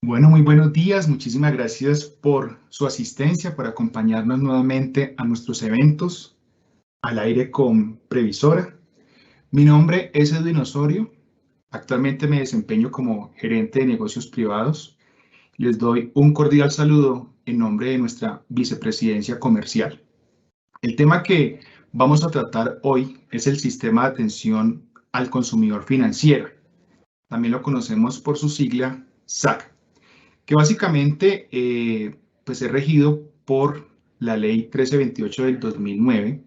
Bueno, muy buenos días. Muchísimas gracias por su asistencia, por acompañarnos nuevamente a nuestros eventos al aire con Previsora. Mi nombre es Edwin Osorio. Actualmente me desempeño como gerente de negocios privados. Les doy un cordial saludo en nombre de nuestra vicepresidencia comercial. El tema que vamos a tratar hoy es el sistema de atención al consumidor financiero. También lo conocemos por su sigla SAC, que básicamente pues es regido por la ley 1328 del 2009,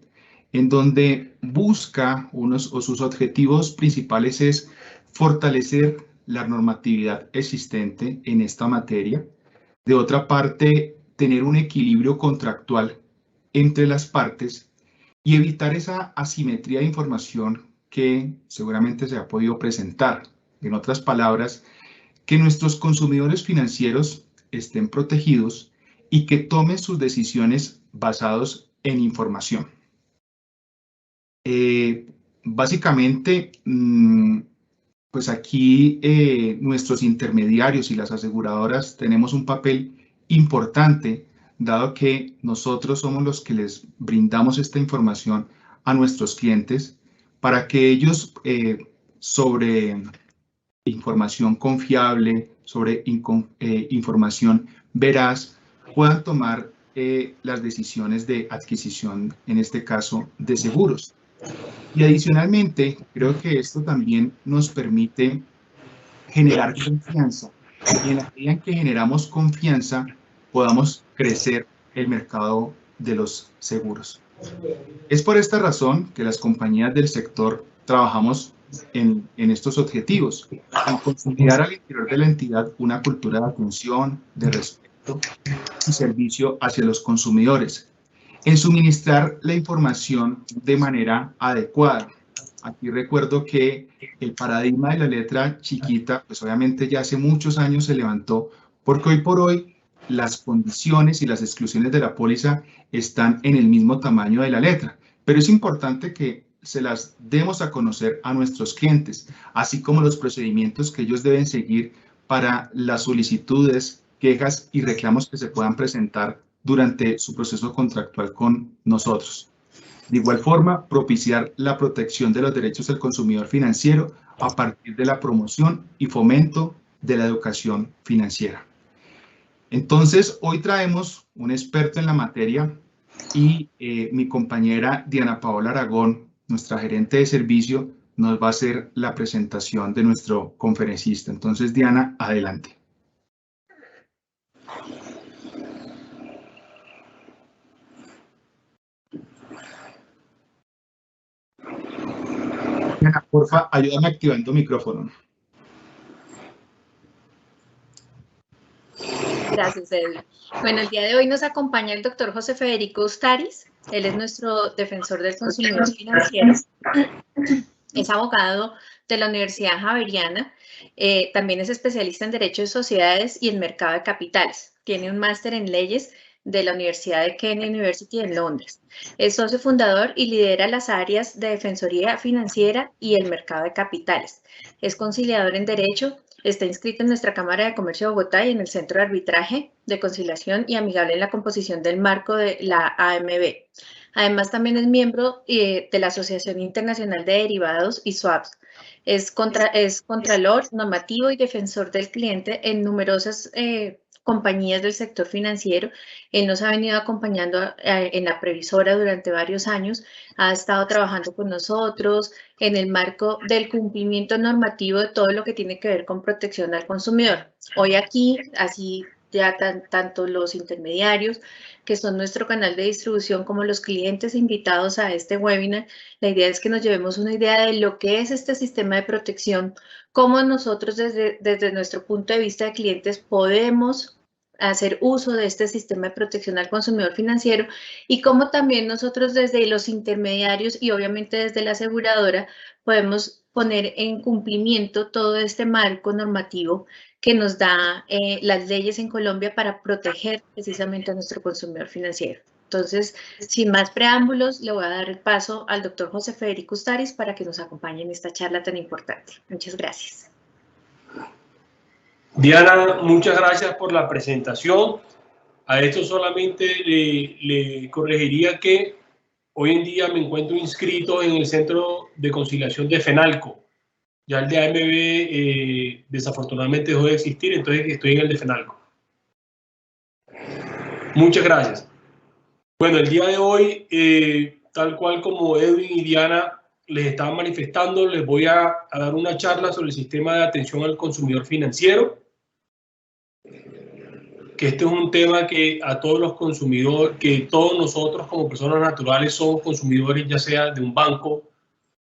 en donde busca unos o sus objetivos principales es fortalecer la normatividad existente en esta materia. De otra parte, tener un equilibrio contractual entre las partes y evitar esa asimetría de información que seguramente se ha podido presentar. En otras palabras, que nuestros consumidores financieros estén protegidos y que tomen sus decisiones basados en información. Básicamente, pues aquí nuestros intermediarios y las aseguradoras tenemos un papel importante, dado que nosotros somos los que les brindamos esta información a nuestros clientes para que ellos sobre información confiable, sobre información veraz, puedan tomar las decisiones de adquisición, en este caso, de seguros. Y adicionalmente, creo que esto también nos permite generar confianza. Y en la medida en que generamos confianza, podamos crecer el mercado de los seguros. Es por esta razón que las compañías del sector trabajamos en estos objetivos, en consolidar al interior de la entidad una cultura de atención, de respeto y servicio hacia los consumidores, en suministrar la información de manera adecuada. Aquí recuerdo que el paradigma de la letra chiquita, pues obviamente ya hace muchos años se levantó, porque hoy por hoy las condiciones y las exclusiones de la póliza están en el mismo tamaño de la letra, pero es importante que se las demos a conocer a nuestros clientes, así como los procedimientos que ellos deben seguir para las solicitudes, quejas y reclamos que se puedan presentar durante su proceso contractual con nosotros. De igual forma, propiciar la protección de los derechos del consumidor financiero a partir de la promoción y fomento de la educación financiera. Entonces, hoy traemos un experto en la materia y mi compañera Diana Paola Aragón, nuestra gerente de servicio, nos va a hacer la presentación de nuestro conferencista. Entonces, Diana, adelante. Diana, porfa, ayúdame activando el micrófono. Gracias, Edwin. Bueno, el día de hoy nos acompaña el doctor José Federico Ustaris. Él es nuestro defensor del consumidor financiero. Es abogado de la Universidad Javeriana. También es especialista en Derecho de Sociedades y en Mercado de Capitales. Tiene un máster en Leyes de la Universidad de Kent University en Londres. Es socio fundador y lidera las áreas de Defensoría Financiera y el Mercado de Capitales. Es conciliador en Derecho. Está inscrito en nuestra Cámara de Comercio de Bogotá y en el Centro de Arbitraje, de Conciliación y Amigable en la composición del marco de la AMB. Además, también es miembro de la Asociación Internacional de Derivados y Swaps. Es contralor normativo y defensor del cliente en numerosas compañías del sector financiero. Él nos ha venido acompañando en la Previsora durante varios años. Ha estado trabajando con nosotros en el marco del cumplimiento normativo de todo lo que tiene que ver con protección al consumidor. Hoy aquí, así ya tanto los intermediarios, que son nuestro canal de distribución, como los clientes invitados a este webinar, la idea es que nos llevemos una idea de lo que es este sistema de protección, cómo nosotros desde nuestro punto de vista de clientes podemos hacer uso de este sistema de protección al consumidor financiero y cómo también nosotros desde los intermediarios y obviamente desde la aseguradora podemos poner en cumplimiento todo este marco normativo que nos da las leyes en Colombia para proteger precisamente a nuestro consumidor financiero. Entonces, sin más preámbulos, le voy a dar el paso al doctor José Federico Ustaris para que nos acompañe en esta charla tan importante. Muchas gracias. Diana, muchas gracias por la presentación. A esto solamente le corregiría que hoy en día me encuentro inscrito en el Centro de Conciliación de FENALCO. Ya el de AMB desafortunadamente dejó de existir, entonces estoy en el de FENALCO. Muchas gracias. Bueno, el día de hoy, tal cual como Edwin y Diana les estaban manifestando, les voy a dar una charla sobre el sistema de atención al consumidor financiero, que este es un tema que a todos los consumidores, que todos nosotros como personas naturales somos consumidores, ya sea de un banco,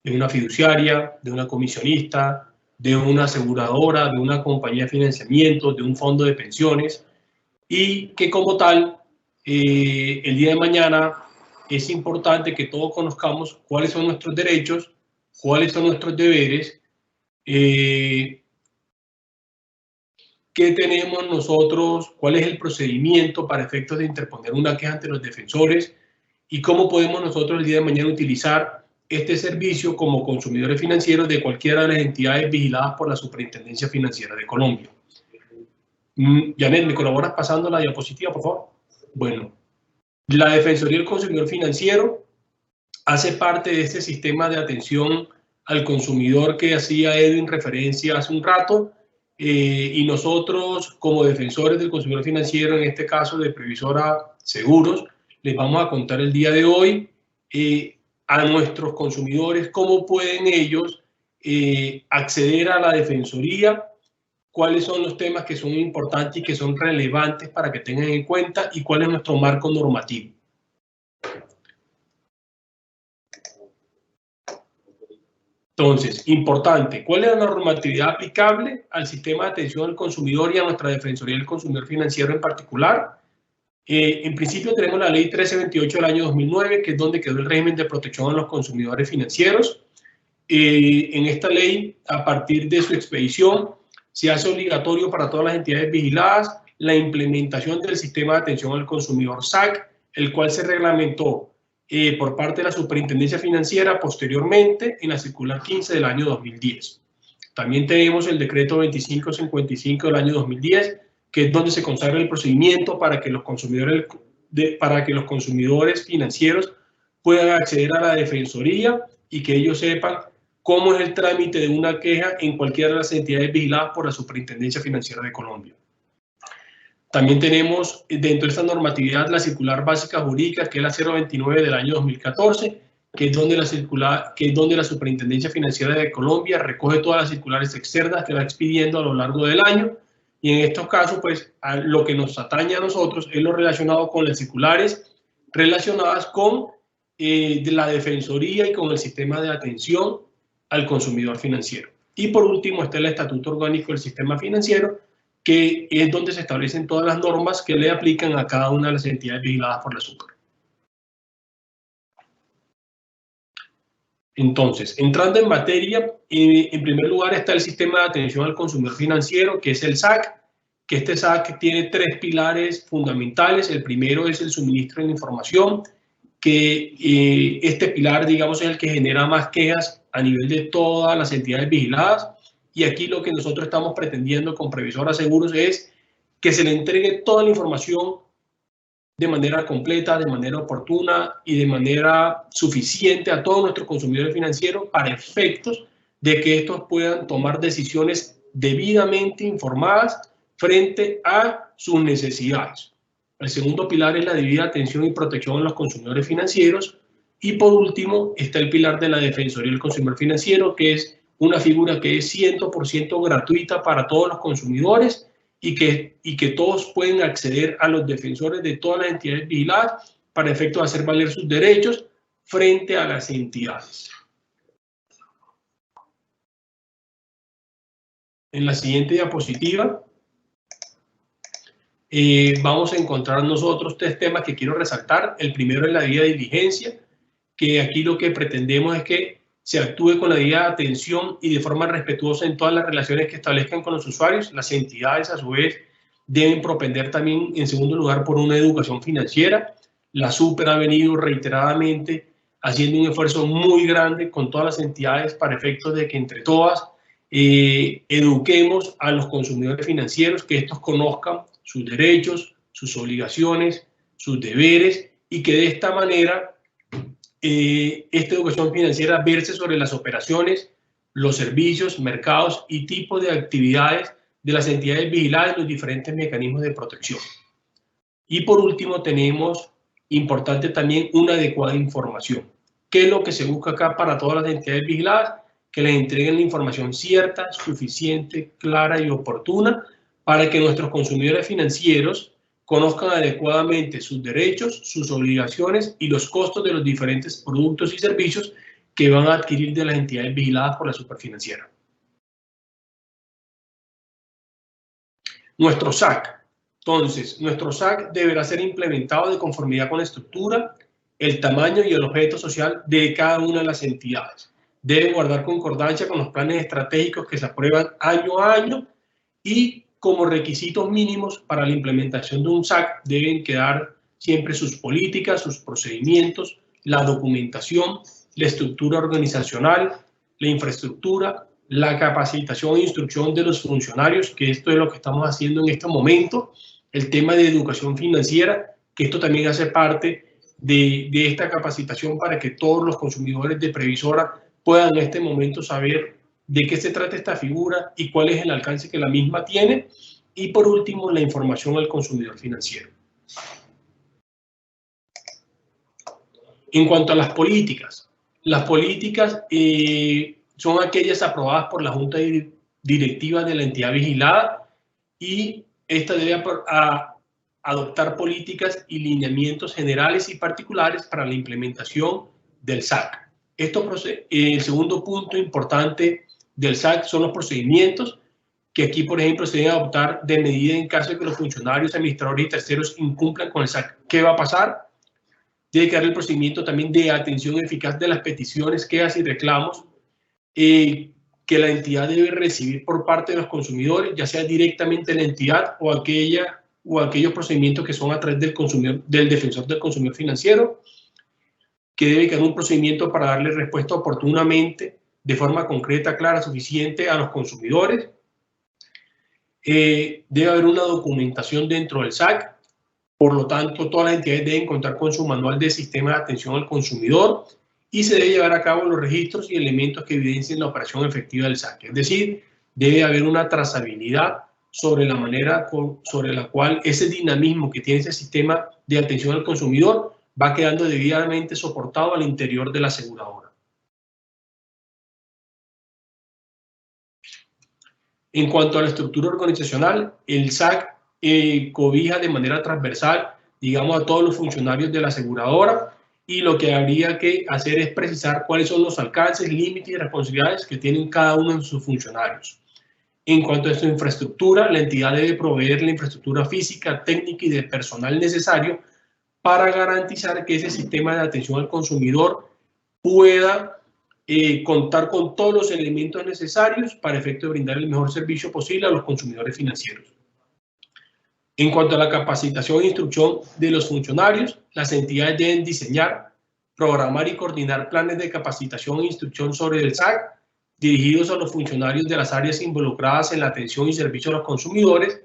de una fiduciaria, de una comisionista, de una aseguradora, de una compañía de financiamiento, de un fondo de pensiones, y que como tal, el día de mañana es importante que todos conozcamos cuáles son nuestros derechos, cuáles son nuestros deberes, qué tenemos nosotros, cuál es el procedimiento para efectos de interponer una queja ante los defensores y cómo podemos nosotros el día de mañana utilizar este servicio como consumidores financieros de cualquiera de las entidades vigiladas por la Superintendencia Financiera de Colombia. Janet, ¿me colaboras pasando la diapositiva, por favor? Bueno, la Defensoría del Consumidor Financiero hace parte de este sistema de atención al consumidor que hacía Edwin referencia hace un rato, y nosotros como defensores del consumidor financiero, en este caso de Previsora Seguros, les vamos a contar el día de hoy a nuestros consumidores cómo pueden ellos acceder a la Defensoría, cuáles son los temas que son importantes y que son relevantes para que tengan en cuenta y cuál es nuestro marco normativo. Entonces, importante, ¿cuál es la normatividad aplicable al sistema de atención al consumidor y a nuestra Defensoría del Consumidor Financiero en particular? En principio tenemos la Ley 1328 del año 2009, que es donde quedó el régimen de protección a los consumidores financieros. En esta ley, a partir de su expedición, se hace obligatorio para todas las entidades vigiladas la implementación del sistema de atención al consumidor SAC, el cual se reglamentó por parte de la Superintendencia Financiera posteriormente en la circular 15 del año 2010. También tenemos el decreto 2555 del año 2010, que es donde se consagra el procedimiento para que los consumidores financieros puedan acceder a la Defensoría y que ellos sepan cómo es el trámite de una queja en cualquiera de las entidades vigiladas por la Superintendencia Financiera de Colombia. También tenemos dentro de esta normatividad la circular básica jurídica, que es la 029 del año 2014, que es donde la Superintendencia Financiera de Colombia recoge todas las circulares externas que va expidiendo a lo largo del año. Y en estos casos, pues, lo que nos atañe a nosotros es lo relacionado con las circulares relacionadas con de la Defensoría y con el sistema de atención al consumidor financiero. Y por último está el Estatuto Orgánico del Sistema Financiero, que es donde se establecen todas las normas que le aplican a cada una de las entidades vigiladas por la Super. Entonces, entrando en materia, en primer lugar está el sistema de atención al consumidor financiero, que es el SAC, que este SAC tiene tres pilares fundamentales. El primero es el suministro de información, que este pilar, digamos, es el que genera más quejas a nivel de todas las entidades vigiladas. Y aquí lo que nosotros estamos pretendiendo con Previsora Seguros es que se le entregue toda la información de manera completa, de manera oportuna y de manera suficiente a todos nuestros consumidores financieros para efectos de que estos puedan tomar decisiones debidamente informadas frente a sus necesidades. El segundo pilar es la debida atención y protección a los consumidores financieros. Y por último está el pilar de la Defensoría del Consumidor Financiero, que es una figura que es 100% gratuita para todos los consumidores y que todos pueden acceder a los defensores de todas las entidades vigiladas para efecto de hacer valer sus derechos frente a las entidades. En la siguiente diapositiva vamos a encontrar nosotros tres temas que quiero resaltar. El primero es la debida diligencia, que aquí lo que pretendemos es que se actúe con la debida atención y de forma respetuosa en todas las relaciones que establezcan con los usuarios. Las entidades, a su vez, deben propender también, en segundo lugar, por una educación financiera. La Super ha venido reiteradamente haciendo un esfuerzo muy grande con todas las entidades para efectos de que entre todas eduquemos a los consumidores financieros, que estos conozcan sus derechos, sus obligaciones, sus deberes, y que de esta manera esta educación financiera verse sobre las operaciones, los servicios, mercados y tipos de actividades de las entidades vigiladas y los diferentes mecanismos de protección. Y por último tenemos, importante también, una adecuada información. ¿Qué es lo que se busca acá para todas las entidades vigiladas? Que les entreguen la información cierta, suficiente, clara y oportuna para que nuestros consumidores financieros conozcan adecuadamente sus derechos, sus obligaciones y los costos de los diferentes productos y servicios que van a adquirir de las entidades vigiladas por la Superfinanciera. Nuestro SAC. Entonces, nuestro SAC deberá ser implementado de conformidad con la estructura, el tamaño y el objeto social de cada una de las entidades. Debe guardar concordancia con los planes estratégicos que se aprueban año a año, y como requisitos mínimos para la implementación de un SAC deben quedar siempre sus políticas, sus procedimientos, la documentación, la estructura organizacional, la infraestructura, la capacitación e instrucción de los funcionarios, que esto es lo que estamos haciendo en este momento, el tema de educación financiera, que esto también hace parte de esta capacitación para que todos los consumidores de Previsora puedan en este momento saber de qué se trata esta figura y cuál es el alcance que la misma tiene. Y por último, la información al consumidor financiero. En cuanto a las políticas son aquellas aprobadas por la Junta Directiva de la entidad vigilada, y esta debe adoptar políticas y lineamientos generales y particulares para la implementación del SAC. El segundo punto importante del SAC son los procedimientos, que aquí, por ejemplo, se deben adoptar de medida en caso de que los funcionarios, administradores y terceros incumplan con el SAC. ¿Qué va a pasar? Debe quedar el procedimiento también de atención eficaz de las peticiones, quejas y reclamos que la entidad debe recibir por parte de los consumidores, ya sea directamente la entidad o aquellos procedimientos que son a través del defensor del consumidor financiero, que debe quedar un procedimiento para darle respuesta oportunamente, de forma concreta, clara, suficiente a los consumidores. Debe haber una documentación dentro del SAC, por lo tanto todas las entidades deben contar con su manual de sistema de atención al consumidor, y se debe llevar a cabo los registros y elementos que evidencien la operación efectiva del SAC. Es decir, debe haber una trazabilidad sobre la manera sobre la cual ese dinamismo que tiene ese sistema de atención al consumidor va quedando debidamente soportado al interior de la aseguradora. En cuanto a la estructura organizacional, el SAC cobija de manera transversal, digamos, a todos los funcionarios de la aseguradora, y lo que habría que hacer es precisar cuáles son los alcances, límites y responsabilidades que tienen cada uno de sus funcionarios. En cuanto a su infraestructura, la entidad debe proveer la infraestructura física, técnica y de personal necesario para garantizar que ese sistema de atención al consumidor pueda contar con todos los elementos necesarios para efecto de brindar el mejor servicio posible a los consumidores financieros. En cuanto a la capacitación e instrucción de los funcionarios, las entidades deben diseñar, programar y coordinar planes de capacitación e instrucción sobre el SAC dirigidos a los funcionarios de las áreas involucradas en la atención y servicio a los consumidores,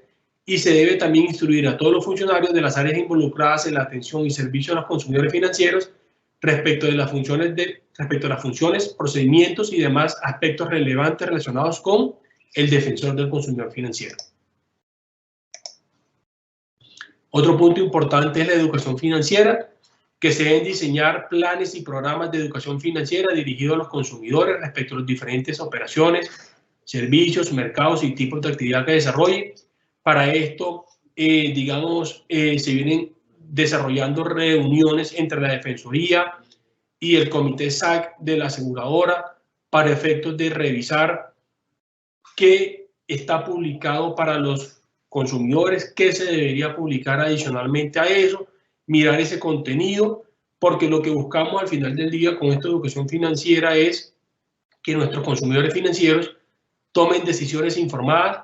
y se debe también instruir a todos los funcionarios de las áreas involucradas en la atención y servicio a los consumidores financieros respecto a las funciones, procedimientos y demás aspectos relevantes relacionados con el defensor del consumidor financiero. Otro punto importante es la educación financiera, que se deben diseñar planes y programas de educación financiera dirigidos a los consumidores respecto a las diferentes operaciones, servicios, mercados y tipos de actividad que desarrollen. Para esto, se vienen desarrollando reuniones entre la Defensoría y el Comité SAC de la aseguradora para efectos de revisar qué está publicado para los consumidores, qué se debería publicar adicionalmente a eso, mirar ese contenido, porque lo que buscamos al final del día con esta educación financiera es que nuestros consumidores financieros tomen decisiones informadas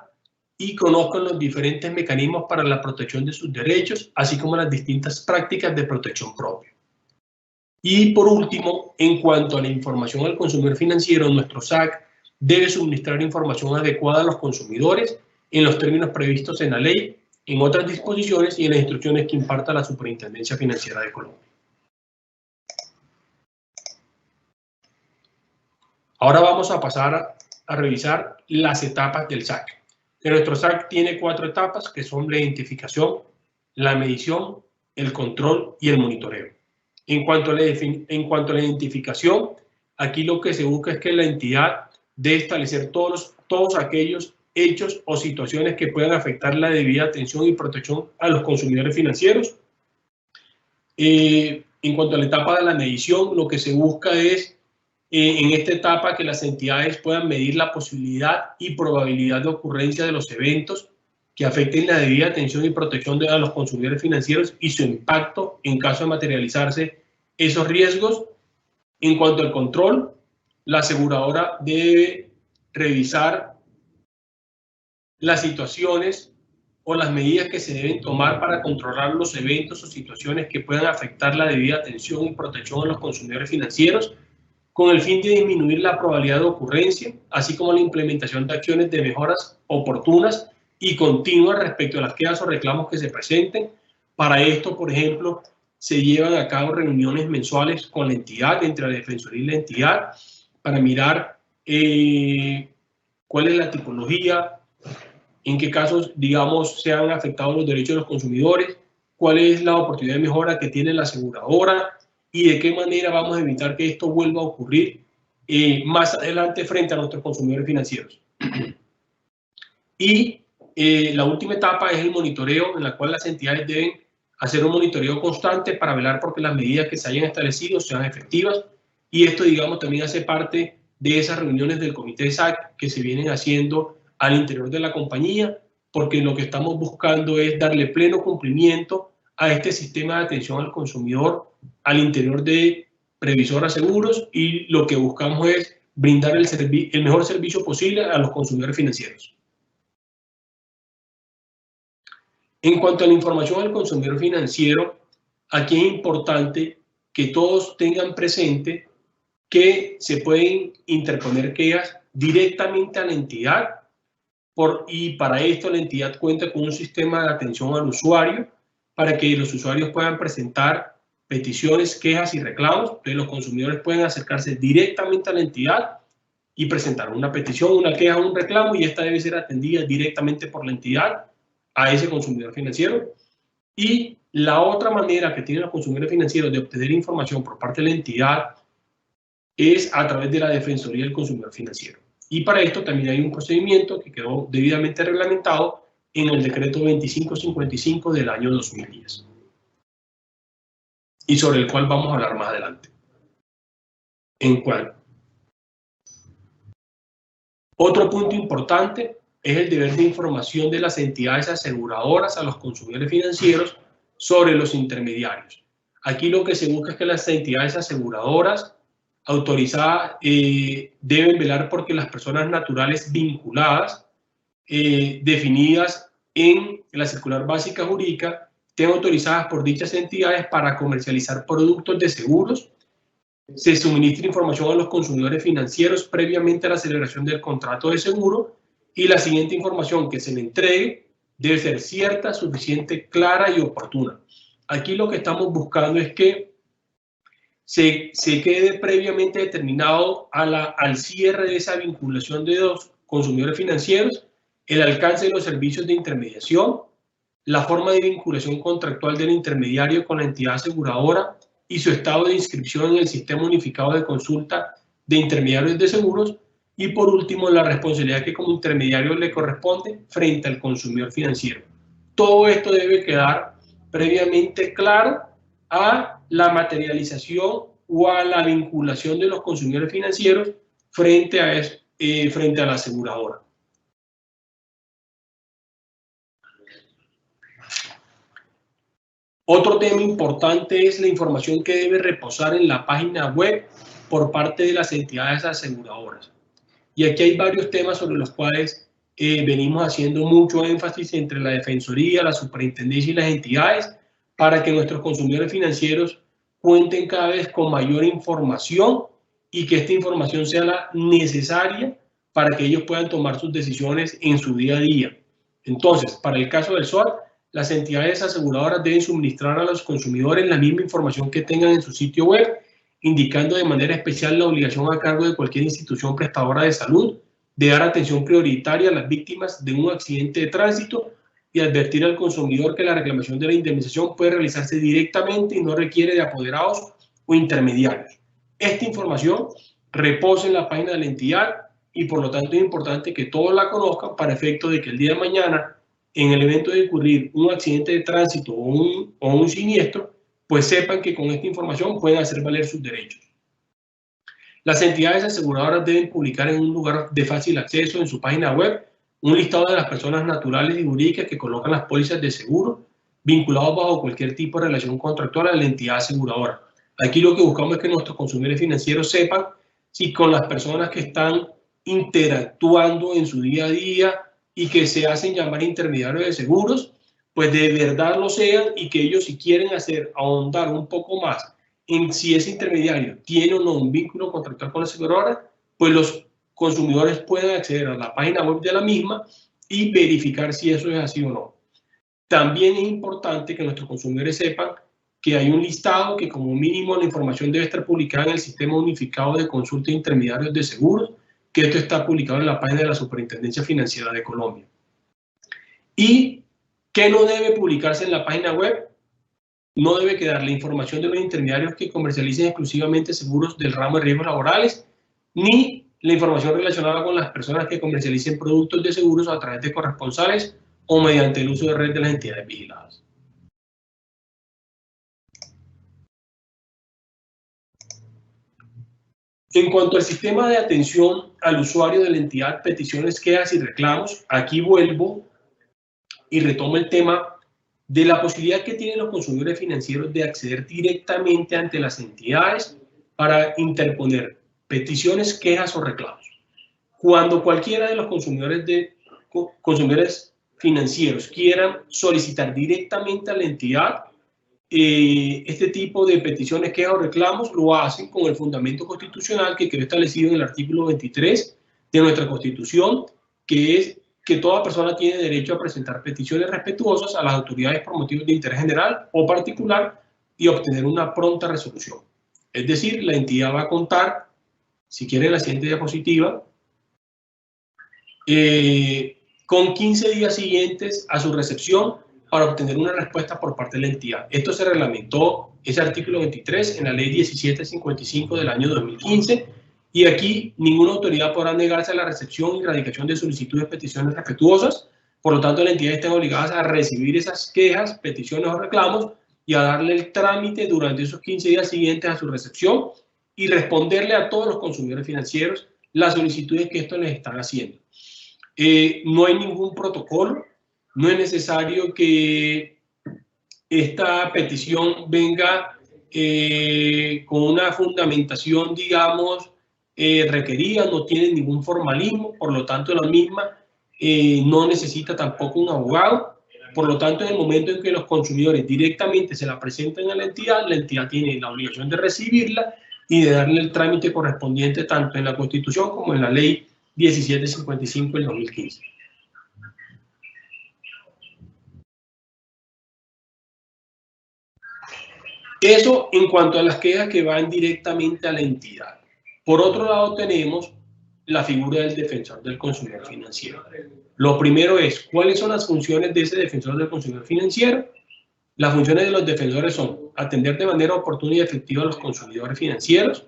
y conozcan los diferentes mecanismos para la protección de sus derechos, así como las distintas prácticas de protección propia. Y por último, en cuanto a la información al consumidor financiero, nuestro SAC debe suministrar información adecuada a los consumidores en los términos previstos en la ley, en otras disposiciones y en las instrucciones que imparta la Superintendencia Financiera de Colombia. Ahora vamos a pasar a revisar las etapas del SAC. Nuestro SAC tiene 4 etapas, que son la identificación, la medición, el control y el monitoreo. En cuanto a la identificación, aquí lo que se busca es que la entidad debe establecer todos aquellos hechos o situaciones que puedan afectar la debida atención y protección a los consumidores financieros. En cuanto a la etapa de la medición, lo que se busca es, en esta etapa, que las entidades puedan medir la posibilidad y probabilidad de ocurrencia de los eventos que afecten la debida atención y protección a los consumidores financieros y su impacto en caso de materializarse esos riesgos. En cuanto al control, la aseguradora debe revisar las situaciones o las medidas que se deben tomar para controlar los eventos o situaciones que puedan afectar la debida atención y protección a los consumidores financieros, con el fin de disminuir la probabilidad de ocurrencia, así como la implementación de acciones de mejoras oportunas y continuas respecto a las quejas o reclamos que se presenten. Para esto, por ejemplo, se llevan a cabo reuniones mensuales con la entidad, entre la Defensoría y la entidad, para mirar cuál es la tipología, en qué casos, digamos, se han afectado los derechos de los consumidores, cuál es la oportunidad de mejora que tiene la aseguradora y de qué manera vamos a evitar que esto vuelva a ocurrir más adelante frente a nuestros consumidores financieros. Y la última etapa es el monitoreo, en la cual las entidades deben hacer un monitoreo constante para velar porque las medidas que se hayan establecido sean efectivas. Y esto, digamos, también hace parte de esas reuniones del comité de SAC que se vienen haciendo al interior de la compañía, porque lo que estamos buscando es darle pleno cumplimiento a este sistema de atención al consumidor al interior de Previsora Seguros, y lo que buscamos es brindar el mejor servicio posible a los consumidores financieros. En cuanto a la información al consumidor financiero, aquí es importante que todos tengan presente que se pueden interponer quejas directamente a la entidad, y para esto la entidad cuenta con un sistema de atención al usuario para que los usuarios puedan presentar peticiones, quejas y reclamos. Entonces los consumidores pueden acercarse directamente a la entidad y presentar una petición, una queja o un reclamo, y esta debe ser atendida directamente por la entidad a ese consumidor financiero. Y la otra manera que tienen los consumidores financieros de obtener información por parte de la entidad es a través de la Defensoría del Consumidor Financiero. Y para esto también hay un procedimiento que quedó debidamente reglamentado en el decreto 2555 del año 2010, y sobre el cual vamos a hablar más adelante. Otro punto importante es el deber de información de las entidades aseguradoras a los consumidores financieros sobre los intermediarios. Aquí lo que se busca es que las entidades aseguradoras autorizadas deben velar porque las personas naturales vinculadas, definidas en la circular básica jurídica, estén autorizadas por dichas entidades para comercializar productos de seguros. Se suministra información a los consumidores financieros previamente a la celebración del contrato de seguro, y la siguiente información que se le entregue debe ser cierta, suficiente, clara y oportuna. Aquí lo que estamos buscando es que se quede previamente determinado al cierre de esa vinculación de los consumidores financieros el alcance de los servicios de intermediación, la forma de vinculación contractual del intermediario con la entidad aseguradora y su estado de inscripción en el Sistema Unificado de Consulta de Intermediarios de Seguros, y por último la responsabilidad que como intermediario le corresponde frente al consumidor financiero. Todo esto debe quedar previamente claro a la materialización o a la vinculación de los consumidores financieros frente a la aseguradora. Otro tema importante es la información que debe reposar en la página web por parte de las entidades aseguradoras. Y aquí hay varios temas sobre los cuales venimos haciendo mucho énfasis entre la Defensoría, la Superintendencia y las entidades, para que nuestros consumidores financieros cuenten cada vez con mayor información y que esta información sea la necesaria para que ellos puedan tomar sus decisiones en su día a día. Entonces, para el caso del SOAT, las entidades aseguradoras deben suministrar a los consumidores la misma información que tengan en su sitio web, indicando de manera especial la obligación a cargo de cualquier institución prestadora de salud de dar atención prioritaria a las víctimas de un accidente de tránsito y advertir al consumidor que la reclamación de la indemnización puede realizarse directamente y no requiere de apoderados o intermediarios. Esta información reposa en la página de la entidad y por lo tanto es importante que todos la conozcan para efecto de que el día de mañana, en el evento de ocurrir un accidente de tránsito o un siniestro, pues sepan que con esta información pueden hacer valer sus derechos. Las entidades aseguradoras deben publicar en un lugar de fácil acceso en su página web un listado de las personas naturales y jurídicas que colocan las pólizas de seguro vinculados bajo cualquier tipo de relación contractual a la entidad aseguradora. Aquí lo que buscamos es que nuestros consumidores financieros sepan si con las personas que están interactuando en su día a día y que se hacen llamar intermediarios de seguros, pues de verdad lo sean y que ellos, si quieren ahondar un poco más en si ese intermediario tiene o no un vínculo contractual con la aseguradora, pues los consumidores pueden acceder a la página web de la misma y verificar si eso es así o no. También es importante que nuestros consumidores sepan que hay un listado que como mínimo la información debe estar publicada en el Sistema Unificado de Consulta de Intermediarios de Seguros, que esto está publicado en la página de la Superintendencia Financiera de Colombia. ¿Y qué no debe publicarse en la página web? No debe quedar la información de los intermediarios que comercialicen exclusivamente seguros del ramo de riesgos laborales, ni la información relacionada con las personas que comercialicen productos de seguros a través de corresponsales o mediante el uso de red de las entidades vigiladas. En cuanto al sistema de atención al usuario de la entidad, peticiones, quejas y reclamos, aquí vuelvo y retomo el tema de la posibilidad que tienen los consumidores financieros de acceder directamente ante las entidades para interponer peticiones, quejas o reclamos. Cuando cualquiera de los consumidores financieros quieran solicitar directamente a la entidad este tipo de peticiones, quejas o reclamos, lo hacen con el fundamento constitucional que quedó establecido en el artículo 23 de nuestra Constitución, que es que toda persona tiene derecho a presentar peticiones respetuosas a las autoridades por motivos de interés general o particular y obtener una pronta resolución. Es decir, la entidad va a contar, si quieren la siguiente diapositiva, con 15 días siguientes a su recepción para obtener una respuesta por parte de la entidad. Esto se reglamentó, ese artículo 23, en la ley 1755 del año 2015, y aquí ninguna autoridad podrá negarse a la recepción y radicación de solicitudes, peticiones respetuosas. Por lo tanto, las entidades están obligadas a recibir esas quejas, peticiones o reclamos y a darle el trámite durante esos 15 días siguientes a su recepción y responderle a todos los consumidores financieros las solicitudes que estos les están haciendo. No hay ningún protocolo, no es necesario que esta petición venga con una fundamentación, digamos, requerida, no tiene ningún formalismo, por lo tanto la misma no necesita tampoco un abogado. Por lo tanto, en el momento en que los consumidores directamente se la presentan a la entidad tiene la obligación de recibirla y de darle el trámite correspondiente tanto en la Constitución como en la Ley 1755 del 2015. Eso en cuanto a las quejas que van directamente a la entidad. Por otro lado, tenemos la figura del defensor del consumidor financiero. Lo primero es, ¿cuáles son las funciones de ese defensor del consumidor financiero? Las funciones de los defensores son atender de manera oportuna y efectiva a los consumidores financieros,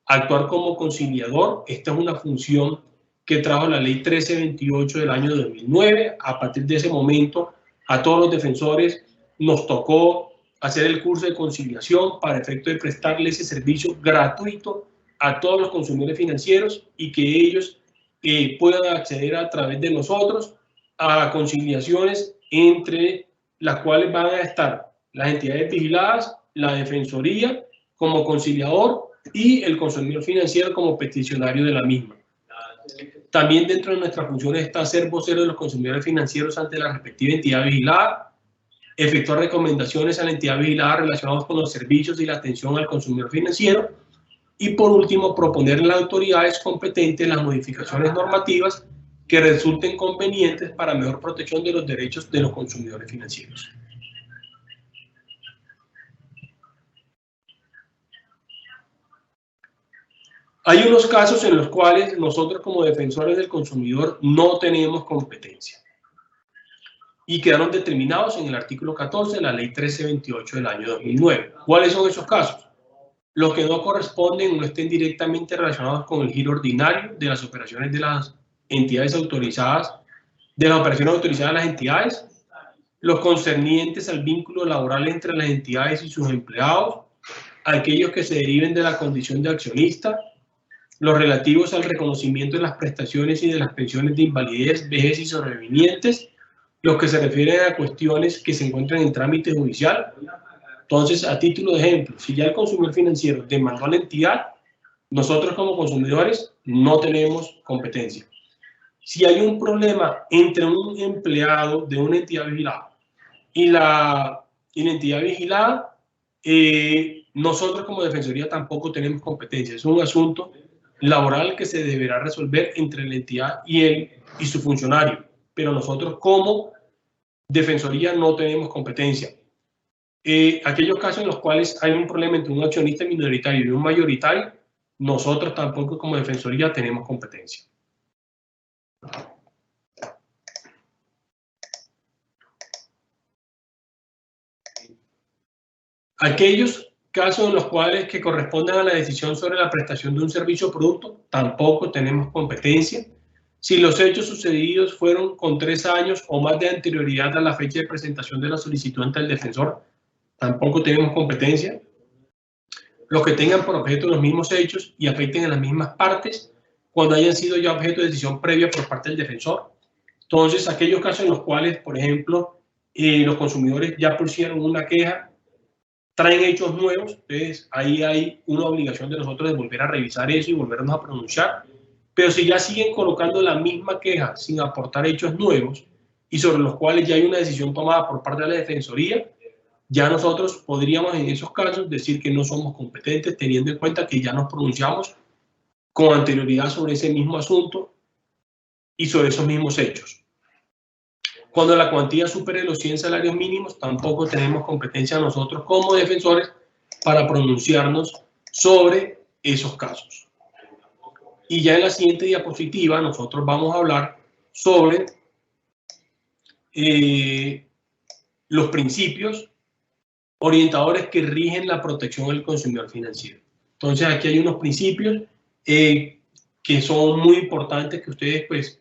actuar como conciliador. Esta es una función que trajo la ley 1328 del año 2009. A partir de ese momento, a todos los defensores nos tocó hacer el curso de conciliación para efecto de prestarle ese servicio gratuito a todos los consumidores financieros y que ellos puedan acceder a través de nosotros a conciliaciones entre las cuales van a estar las entidades vigiladas, la defensoría como conciliador y el consumidor financiero como peticionario de la misma. También dentro de nuestras funciones está ser vocero de los consumidores financieros ante la respectiva entidad vigilada, efectuar recomendaciones a la entidad vigilada relacionadas con los servicios y la atención al consumidor financiero Y por último, proponer a las autoridades competentes las modificaciones normativas que resulten convenientes para mejor protección de los derechos de los consumidores financieros. Hay unos casos en los cuales nosotros como defensores del consumidor no tenemos competencia y quedaron determinados en el artículo 14 de la Ley 1328 del año 2009. ¿Cuáles son esos casos? Los que no corresponden o no estén directamente relacionados con el giro ordinario de las operaciones de las entidades autorizadas, de las entidades, los concernientes al vínculo laboral entre las entidades y sus empleados, aquellos que se deriven de la condición de accionista, los relativos al reconocimiento de las prestaciones y de las pensiones de invalidez, vejez y sobrevivientes, los que se refieren a cuestiones que se encuentran en trámite judicial. Entonces, a título de ejemplo, si ya el consumidor financiero demandó a la entidad, nosotros como consumidores no tenemos competencia. Si hay un problema entre un empleado de una entidad vigilada y la entidad vigilada, nosotros como Defensoría tampoco tenemos competencia. Es un asunto laboral que se deberá resolver entre la entidad y su funcionario, pero nosotros como Defensoría no tenemos competencia. Aquellos casos en los cuales hay un problema entre un accionista minoritario y un mayoritario, nosotros tampoco como Defensoría tenemos competencia. Aquellos casos en los cuales que correspondan a la decisión sobre la prestación de un servicio o producto, tampoco tenemos competencia. Si los hechos sucedidos fueron con 3 años o más de anterioridad a la fecha de presentación de la solicitud ante el defensor, tampoco tenemos competencia. Los que tengan por objeto los mismos hechos y afecten a las mismas partes cuando hayan sido ya objeto de decisión previa por parte del defensor. Entonces, aquellos casos en los cuales, por ejemplo, los consumidores ya pusieron una queja, traen hechos nuevos, entonces ahí hay una obligación de nosotros de volver a revisar eso y volvernos a pronunciar. Pero si ya siguen colocando la misma queja sin aportar hechos nuevos y sobre los cuales ya hay una decisión tomada por parte de la Defensoría, ya nosotros podríamos en esos casos decir que no somos competentes, teniendo en cuenta que ya nos pronunciamos con anterioridad sobre ese mismo asunto y sobre esos mismos hechos. Cuando la cuantía supere los 100 salarios mínimos, tampoco tenemos competencia nosotros como defensores para pronunciarnos sobre esos casos. Y ya en la siguiente diapositiva nosotros vamos a hablar sobre los principios orientadores que rigen la protección del consumidor financiero. Entonces aquí hay unos principios que son muy importantes que ustedes pues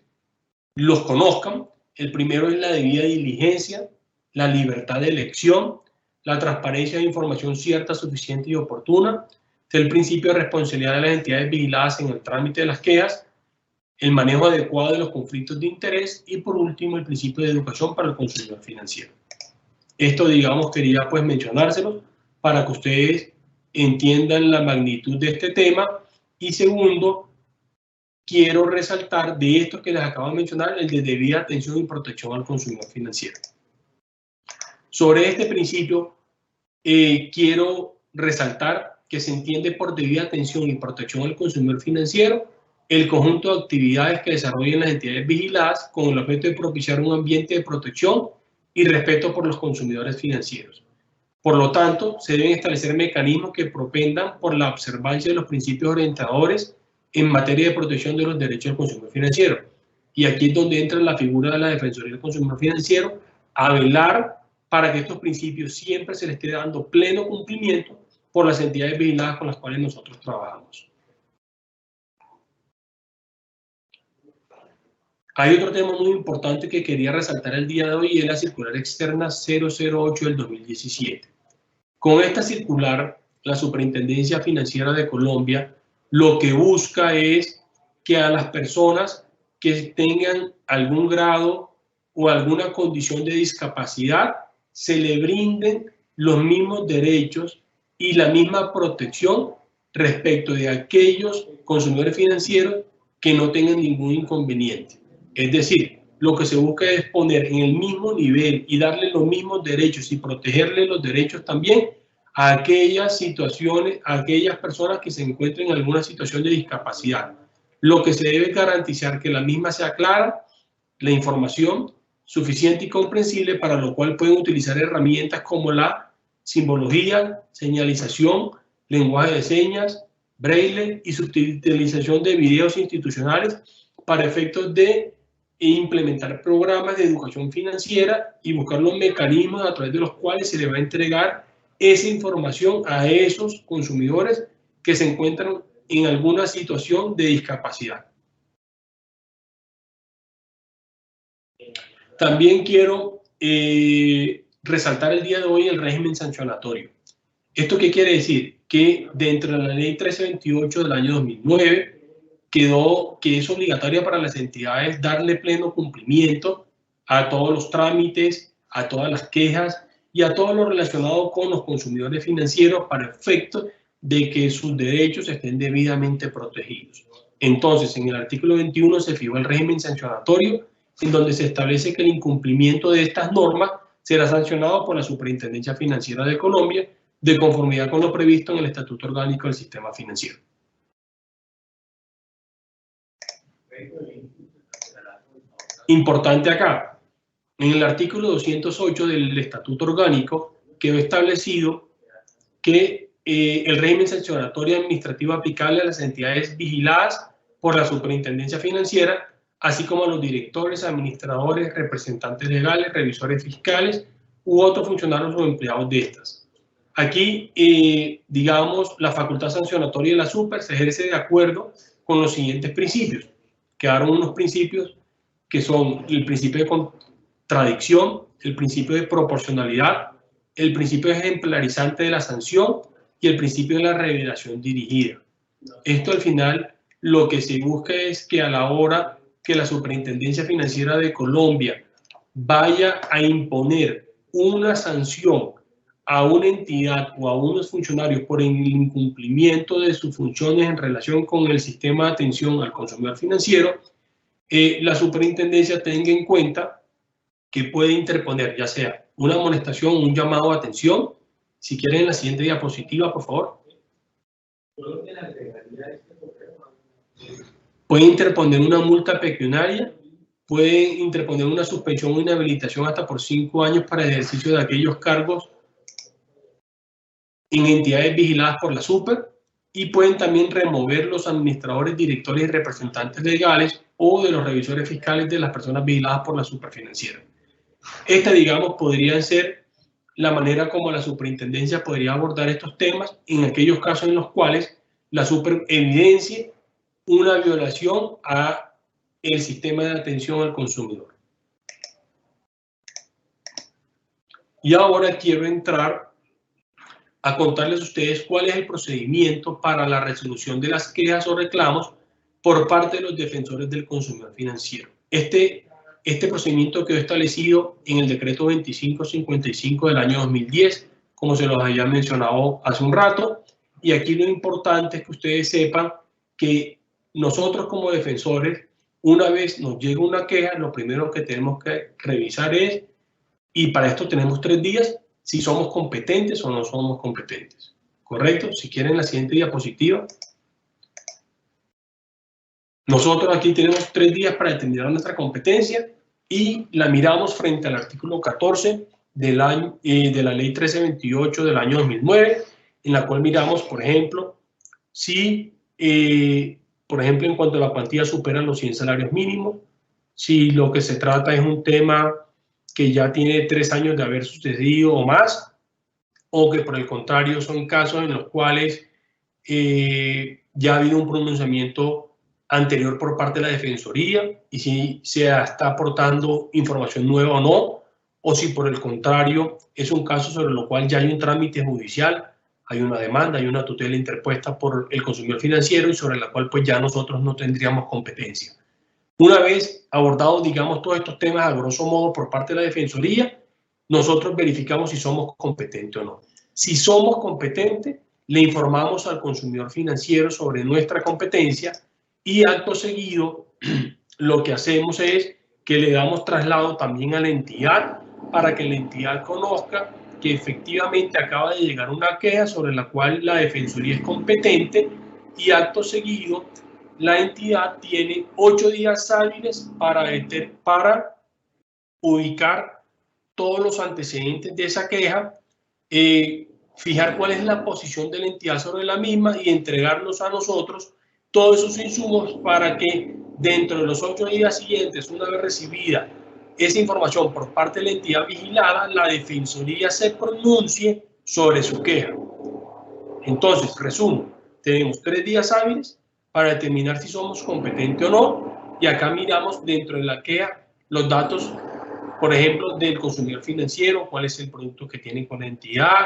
los conozcan. El primero es la debida diligencia, la libertad de elección, la transparencia de información cierta, suficiente y oportuna, el principio de responsabilidad de las entidades vigiladas en el trámite de las quejas, el manejo adecuado de los conflictos de interés y por último el principio de educación para el consumidor financiero. Esto, digamos, quería pues mencionárselo para que ustedes entiendan la magnitud de este tema. Y segundo, quiero resaltar de esto que les acabo de mencionar, el de debida atención y protección al consumidor financiero. Sobre este principio, quiero resaltar que se entiende por debida atención y protección al consumidor financiero el conjunto de actividades que desarrollan las entidades vigiladas con el objeto de propiciar un ambiente de protección y respeto por los consumidores financieros. Por lo tanto, se deben establecer mecanismos que propendan por la observancia de los principios orientadores en materia de protección de los derechos del consumidor financiero. Y aquí es donde entra la figura de la Defensoría del Consumidor Financiero a velar para que estos principios siempre se les esté dando pleno cumplimiento por las entidades vigiladas con las cuales nosotros trabajamos. Hay otro tema muy importante que quería resaltar el día de hoy y es la circular externa 008 del 2017. Con esta circular, la Superintendencia Financiera de Colombia lo que busca es que a las personas que tengan algún grado o alguna condición de discapacidad se le brinden los mismos derechos y la misma protección respecto de aquellos consumidores financieros que no tengan ningún inconveniente. Es decir, lo que se busca es poner en el mismo nivel y darle los mismos derechos y protegerle los derechos también a aquellas situaciones, a aquellas personas que se encuentren en alguna situación de discapacidad. Lo que se debe garantizar que la misma sea clara, la información suficiente y comprensible, para lo cual pueden utilizar herramientas como la simbología, señalización, lenguaje de señas, braille y subtitulación de videos institucionales para efectos de implementar programas de educación financiera y buscar los mecanismos a través de los cuales se le va a entregar esa información a esos consumidores que se encuentran en alguna situación de discapacidad. También quiero resaltar el día de hoy el régimen sancionatorio. ¿Esto qué quiere decir? Que dentro de la ley 1328 del año 2009 quedó que es obligatoria para las entidades darle pleno cumplimiento a todos los trámites, a todas las quejas y a todo lo relacionado con los consumidores financieros para efecto de que sus derechos estén debidamente protegidos. Entonces, en el artículo 21 se fijó el régimen sancionatorio, en donde se establece que el incumplimiento de estas normas será sancionado por la Superintendencia Financiera de Colombia, de conformidad con lo previsto en el Estatuto Orgánico del Sistema Financiero. Importante acá, en el artículo 208 del Estatuto Orgánico quedó establecido que el régimen sancionatorio administrativo aplicable a las entidades vigiladas por la Superintendencia Financiera, así como a los directores, administradores, representantes legales, revisores fiscales u otros funcionarios o empleados de estas. Aquí, digamos, la facultad sancionatoria de la Super se ejerce de acuerdo con los siguientes principios. Quedaron unos principios que son el principio de contradicción, el principio de proporcionalidad, el principio ejemplarizante de la sanción y el principio de la revelación dirigida. Esto al final lo que se busca es que a la hora que la Superintendencia Financiera de Colombia vaya a imponer una sanción a una entidad o a unos funcionarios por el incumplimiento de sus funciones en relación con el sistema de atención al consumidor financiero, la superintendencia tenga en cuenta que puede interponer ya sea una amonestación o un llamado a atención. Si quieren la siguiente diapositiva, por favor. Puede interponer una multa pecuniaria, puede interponer una suspensión o inhabilitación hasta por 5 años para el ejercicio de aquellos cargos en entidades vigiladas por la Super, y pueden también remover los administradores, directores y representantes legales o de los revisores fiscales de las personas vigiladas por la Superfinanciera. Esta, digamos, podría ser la manera como la superintendencia podría abordar estos temas en aquellos casos en los cuales la Super evidencie una violación a el sistema de atención al consumidor. Y ahora quiero entrar a contarles a ustedes cuál es el procedimiento para la resolución de las quejas o reclamos por parte de los defensores del consumidor financiero. Este procedimiento quedó establecido en el decreto 2555 del año 2010, como se los había mencionado hace un rato, y aquí lo importante es que ustedes sepan que nosotros como defensores, una vez nos llega una queja, lo primero que tenemos que revisar es, y para esto tenemos 3 días, si somos competentes o no somos competentes. ¿Correcto? Si quieren la siguiente diapositiva. Nosotros aquí tenemos 3 días para determinar nuestra competencia y la miramos frente al artículo 14 de la ley 1328 del año 2009, en la cual miramos, por ejemplo, si, por ejemplo, en cuanto a la cuantía supera los 100 salarios mínimos, si lo que se trata es un tema que ya tiene 3 años de haber sucedido o más, o que por el contrario son casos en los cuales ya ha habido un pronunciamiento anterior por parte de la Defensoría y si se está aportando información nueva o no, o si por el contrario es un caso sobre lo cual ya hay un trámite judicial, hay una demanda, hay una tutela interpuesta por el consumidor financiero y sobre la cual pues ya nosotros no tendríamos competencia. Una vez abordados, digamos, todos estos temas a grosso modo por parte de la Defensoría, nosotros verificamos si somos competentes o no. Si somos competentes, le informamos al consumidor financiero sobre nuestra competencia y acto seguido lo que hacemos es que le damos traslado también a la entidad para que la entidad conozca que efectivamente acaba de llegar una queja sobre la cual la Defensoría es competente y acto seguido la entidad tiene 8 días hábiles para ubicar todos los antecedentes de esa queja, fijar cuál es la posición de la entidad sobre la misma y entregarnos a nosotros todos esos insumos para que dentro de los 8 días siguientes, una vez recibida esa información por parte de la entidad vigilada, la Defensoría se pronuncie sobre su queja. Entonces, resumo, tenemos 3 días hábiles para determinar si somos competentes o no, y acá miramos dentro de la queja los datos, por ejemplo, del consumidor financiero, cuál es el producto que tiene con la entidad,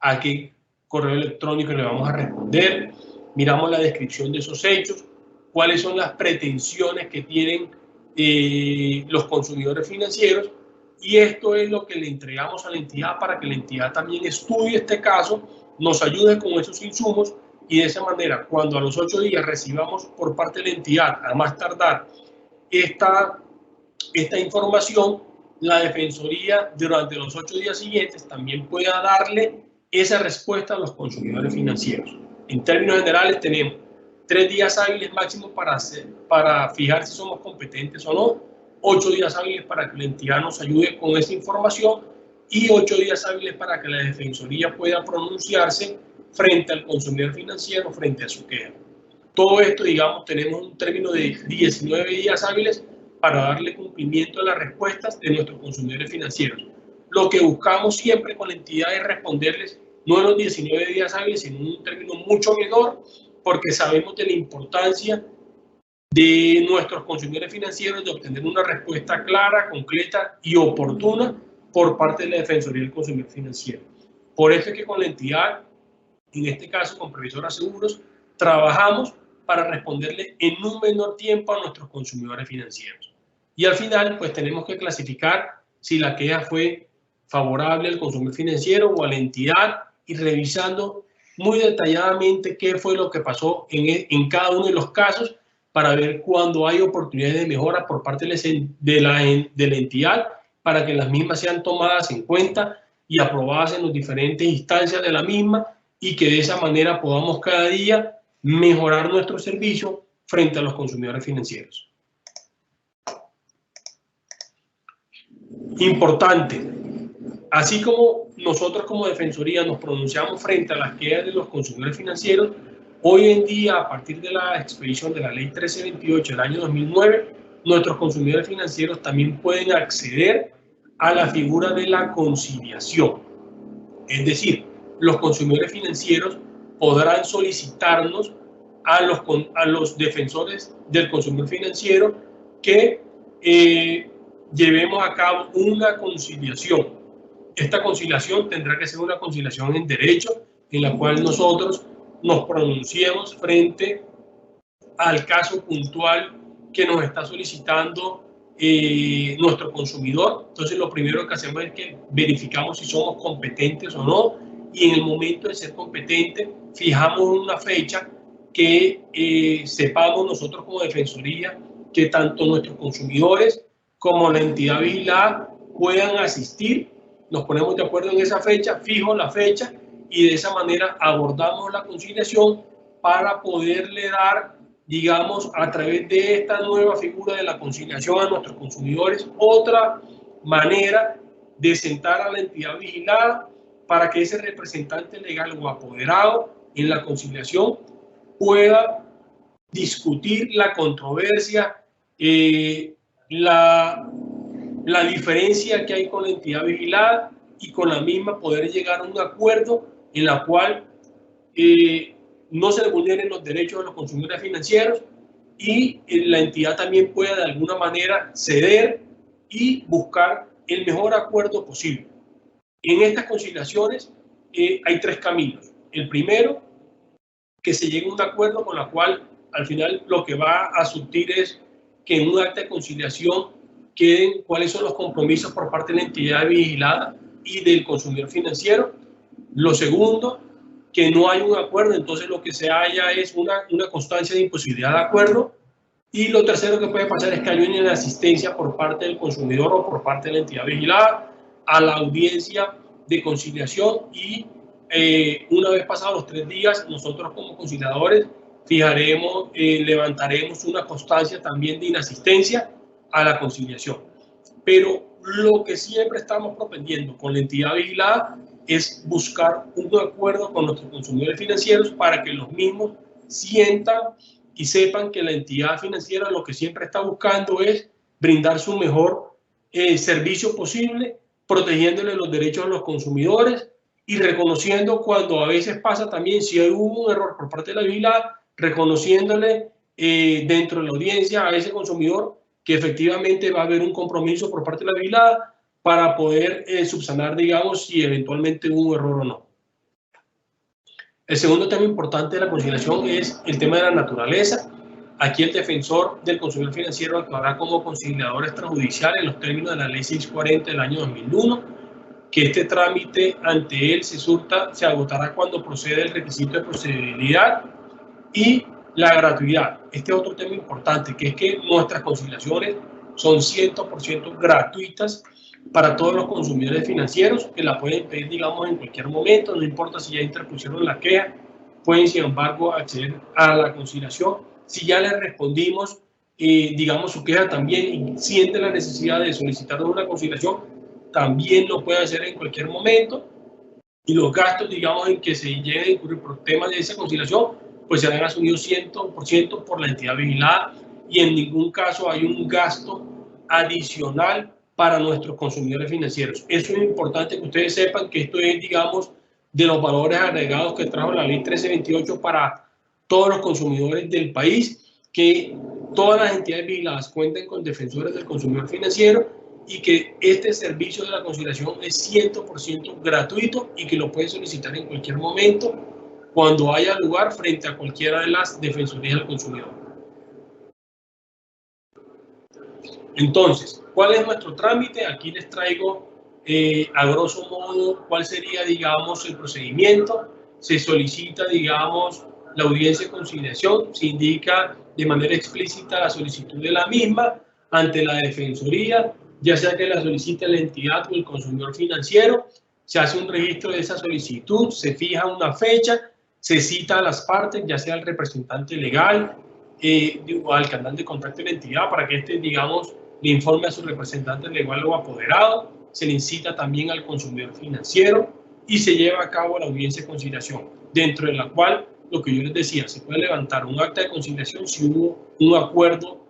a qué correo electrónico le vamos a responder, miramos la descripción de esos hechos, cuáles son las pretensiones que tienen los consumidores financieros, y esto es lo que le entregamos a la entidad para que la entidad también estudie este caso, nos ayude con esos insumos, y de esa manera, cuando a los 8 días recibamos por parte de la entidad, a más tardar, esta información, la Defensoría durante los 8 días siguientes también pueda darle esa respuesta a los consumidores financieros. En términos generales, tenemos 3 días hábiles máximo para fijar si somos competentes o no, 8 días hábiles para que la entidad nos ayude con esa información y 8 días hábiles para que la Defensoría pueda pronunciarse frente al consumidor financiero, frente a su queja. Todo esto, digamos, tenemos un término de 19 días hábiles para darle cumplimiento a las respuestas de nuestros consumidores financieros. Lo que buscamos siempre con la entidad es responderles no en los 19 días hábiles, sino en un término mucho menor, porque sabemos de la importancia de nuestros consumidores financieros de obtener una respuesta clara, concreta y oportuna por parte de la Defensoría del Consumidor Financiero. Por eso es que con la entidad, en este caso con Previsora Seguros, trabajamos para responderle en un menor tiempo a nuestros consumidores financieros. Y al final, pues tenemos que clasificar si la queja fue favorable al consumidor financiero o a la entidad, y revisando muy detalladamente qué fue lo que pasó en cada uno de los casos para ver cuándo hay oportunidades de mejora por parte de la entidad para que las mismas sean tomadas en cuenta y aprobadas en las diferentes instancias de la misma, y que de esa manera podamos cada día mejorar nuestro servicio frente a los consumidores financieros. Importante, así como nosotros como Defensoría nos pronunciamos frente a las quejas de los consumidores financieros, hoy en día, a partir de la expedición de la Ley 1328 del año 2009, nuestros consumidores financieros también pueden acceder a la figura de la conciliación. Es decir, los consumidores financieros podrán solicitarnos a los defensores del consumidor financiero que llevemos a cabo una conciliación. Esta conciliación tendrá que ser una conciliación en derecho, en la cual nosotros nos pronunciemos frente al caso puntual que nos está solicitando nuestro consumidor. Entonces, lo primero que hacemos es que verificamos si somos competentes o no, y en el momento de ser competente fijamos una fecha que sepamos nosotros como Defensoría que tanto nuestros consumidores como la entidad vigilada puedan asistir. Nos ponemos de acuerdo en esa fecha, fijo la fecha, y de esa manera abordamos la conciliación para poderle dar, digamos, a través de esta nueva figura de la conciliación a nuestros consumidores, otra manera de sentar a la entidad vigilada para que ese representante legal o apoderado en la conciliación pueda discutir la controversia, la diferencia que hay con la entidad vigilada, y con la misma poder llegar a un acuerdo en la cual no se vulneren los derechos de los consumidores financieros y la entidad también pueda de alguna manera ceder y buscar el mejor acuerdo posible. En estas conciliaciones hay 3 caminos. El primero, que se llegue a un acuerdo con la cual al final lo que va a surtir es que en un acta de conciliación queden cuáles son los compromisos por parte de la entidad vigilada y del consumidor financiero. Lo segundo, que no hay un acuerdo, entonces lo que se haya es una constancia de imposibilidad de acuerdo. Y lo tercero que puede pasar es que haya una asistencia por parte del consumidor o por parte de la entidad vigilada a la audiencia de conciliación y una vez pasados los 3 días, nosotros como conciliadores fijaremos, levantaremos una constancia también de inasistencia a la conciliación. Pero lo que siempre estamos propendiendo con la entidad vigilada es buscar un acuerdo con nuestros consumidores financieros para que los mismos sientan y sepan que la entidad financiera lo que siempre está buscando es brindar su mejor servicio posible, protegiéndole los derechos a los consumidores y reconociendo cuando a veces pasa también, si hubo un error por parte de la vigilada, reconociéndole dentro de la audiencia a ese consumidor que efectivamente va a haber un compromiso por parte de la vigilada para poder subsanar, digamos, si eventualmente hubo un error o no. El segundo tema importante de la conciliación es el tema de la naturaleza. Aquí el defensor del consumidor financiero actuará como conciliador extrajudicial en los términos de la Ley 640 del año 2001, que este trámite ante él se agotará cuando procede el requisito de procedibilidad y la gratuidad. Este es otro tema importante, que es que nuestras conciliaciones son 100% gratuitas para todos los consumidores financieros, que la pueden pedir, digamos, en cualquier momento, no importa si ya interpusieron la queja, pueden, sin embargo, acceder a la conciliación. Si ya les respondimos, digamos, su queja también y siente la necesidad de solicitar una conciliación, también lo puede hacer en cualquier momento. Y los gastos, digamos, en que se llegue a incurrir por temas de esa conciliación, pues serán asumidos 100% por la entidad vigilada y en ningún caso hay un gasto adicional para nuestros consumidores financieros. Eso es importante que ustedes sepan que esto es, digamos, de los valores agregados que trajo la ley 1328 para todos los consumidores del país, que todas las entidades vigiladas cuenten con defensores del consumidor financiero y que este servicio de la conciliación es 100% gratuito y que lo pueden solicitar en cualquier momento cuando haya lugar frente a cualquiera de las defensorías del consumidor. Entonces, ¿cuál es nuestro trámite? Aquí les traigo a grosso modo cuál sería, digamos, el procedimiento. Se solicita, digamos, la audiencia de conciliación, se indica de manera explícita la solicitud de la misma ante la defensoría, ya sea que la solicite la entidad o el consumidor financiero, se hace un registro de esa solicitud, se fija una fecha, se cita a las partes, ya sea el representante legal o al canal de contacto de la entidad para que éste, digamos, le informe a su representante legal o apoderado, se le incita también al consumidor financiero y se lleva a cabo la audiencia de conciliación, dentro de la cual, lo que yo les decía, se puede levantar un acta de conciliación si hubo un acuerdo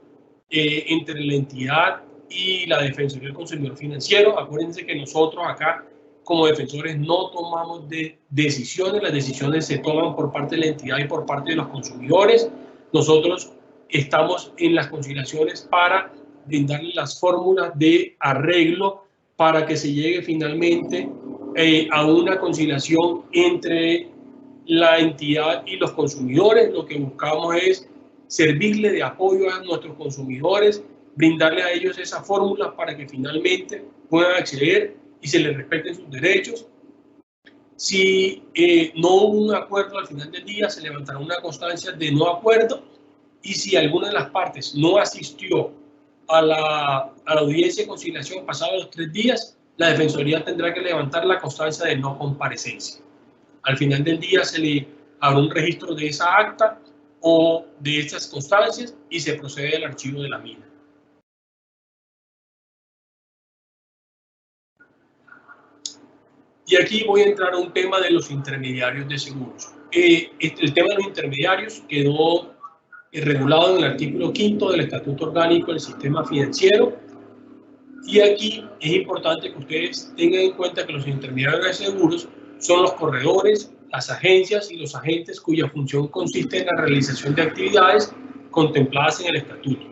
entre la entidad y la Defensoría del Consumidor Financiero. Acuérdense que nosotros acá, como defensores, no tomamos decisiones, las decisiones se toman por parte de la entidad y por parte de los consumidores. Nosotros estamos en las conciliaciones para brindarles las fórmulas de arreglo para que se llegue finalmente a una conciliación entre la entidad y los consumidores. Lo que buscamos es servirle de apoyo a nuestros consumidores, brindarle a ellos esa fórmula para que finalmente puedan acceder y se les respeten sus derechos. Si no hubo un acuerdo al final del día, se levantará una constancia de no acuerdo, y si alguna de las partes no asistió a la audiencia de conciliación pasados los 3 días, la Defensoría tendrá que levantar la constancia de no comparecencia. Al final del día se le habrá un registro de esa acta o de estas constancias y se procede al archivo de la misma. Y aquí voy a entrar a un tema de los intermediarios de seguros. El tema de los intermediarios quedó regulado en el artículo 5 del Estatuto Orgánico del Sistema Financiero. Y aquí es importante que ustedes tengan en cuenta que los intermediarios de seguros son los corredores, las agencias y los agentes cuya función consiste en la realización de actividades contempladas en el Estatuto.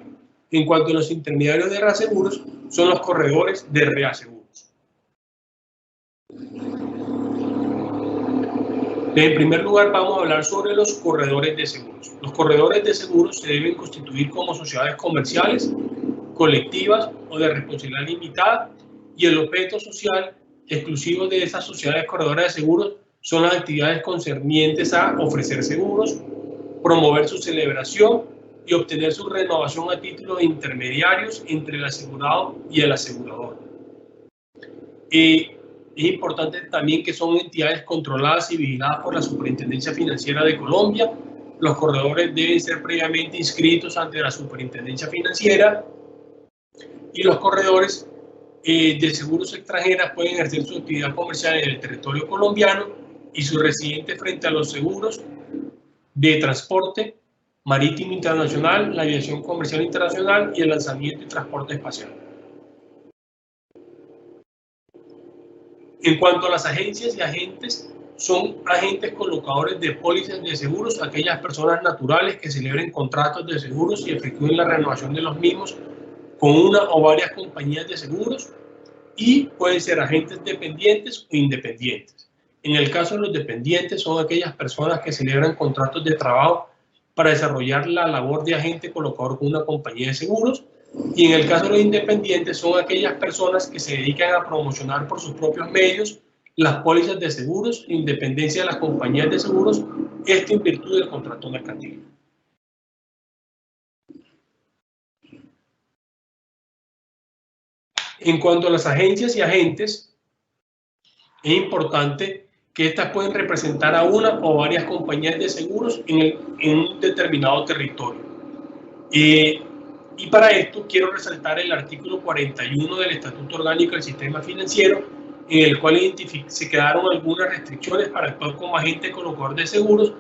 En cuanto a los intermediarios de reaseguros, son los corredores de reaseguros. En primer lugar, vamos a hablar sobre los corredores de seguros. Los corredores de seguros se deben constituir como sociedades comerciales, colectivas o de responsabilidad limitada, y el objeto social exclusivo de esas sociedades corredoras de seguros son las actividades concernientes a ofrecer seguros, promover su celebración y obtener su renovación a título de intermediarios entre el asegurado y el asegurador. Es importante también que son entidades controladas y vigiladas por la Superintendencia Financiera de Colombia. Los corredores deben ser previamente inscritos ante la Superintendencia Financiera y los corredores de seguros extranjeras pueden ejercer su actividad comercial en el territorio colombiano y su residente frente a los seguros de transporte marítimo internacional, la aviación comercial internacional y el lanzamiento y transporte espacial. En cuanto a las agencias y agentes, son agentes colocadores de pólizas de seguros, aquellas personas naturales que celebren contratos de seguros y efectúen la renovación de los mismos con una o varias compañías de seguros, y pueden ser agentes dependientes o independientes. En el caso de los dependientes, son aquellas personas que celebran contratos de trabajo para desarrollar la labor de agente colocador con una compañía de seguros, y en el caso de los independientes, son aquellas personas que se dedican a promocionar por sus propios medios las pólizas de seguros, independencia de las compañías de seguros, esto en virtud del contrato mercantil. En cuanto a las agencias y agentes, es importante que estas pueden representar a una o varias compañías de seguros en un determinado territorio. Y para esto quiero resaltar el artículo 41 del Estatuto Orgánico del Sistema Financiero, en el cual se quedaron algunas restricciones para actuar como agente colocador de seguros,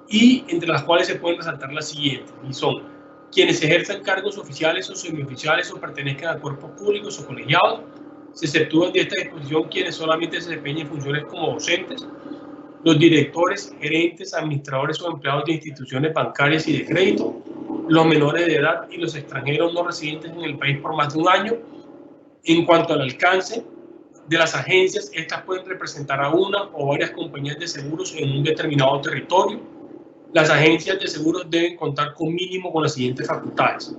y entre las cuales se pueden resaltar las siguientes, y son: quienes ejerzan cargos oficiales o semioficiales o pertenezcan a cuerpos públicos o colegiados. Se exceptúan de esta disposición quienes solamente se desempeñen funciones como docentes, los directores, gerentes, administradores o empleados de instituciones bancarias y de crédito, los menores de edad y los extranjeros no residentes en el país por más de un año. En cuanto al alcance de las agencias, estas pueden representar a una o varias compañías de seguros en un determinado territorio. Las agencias de seguros deben contar con mínimo con las siguientes facultades: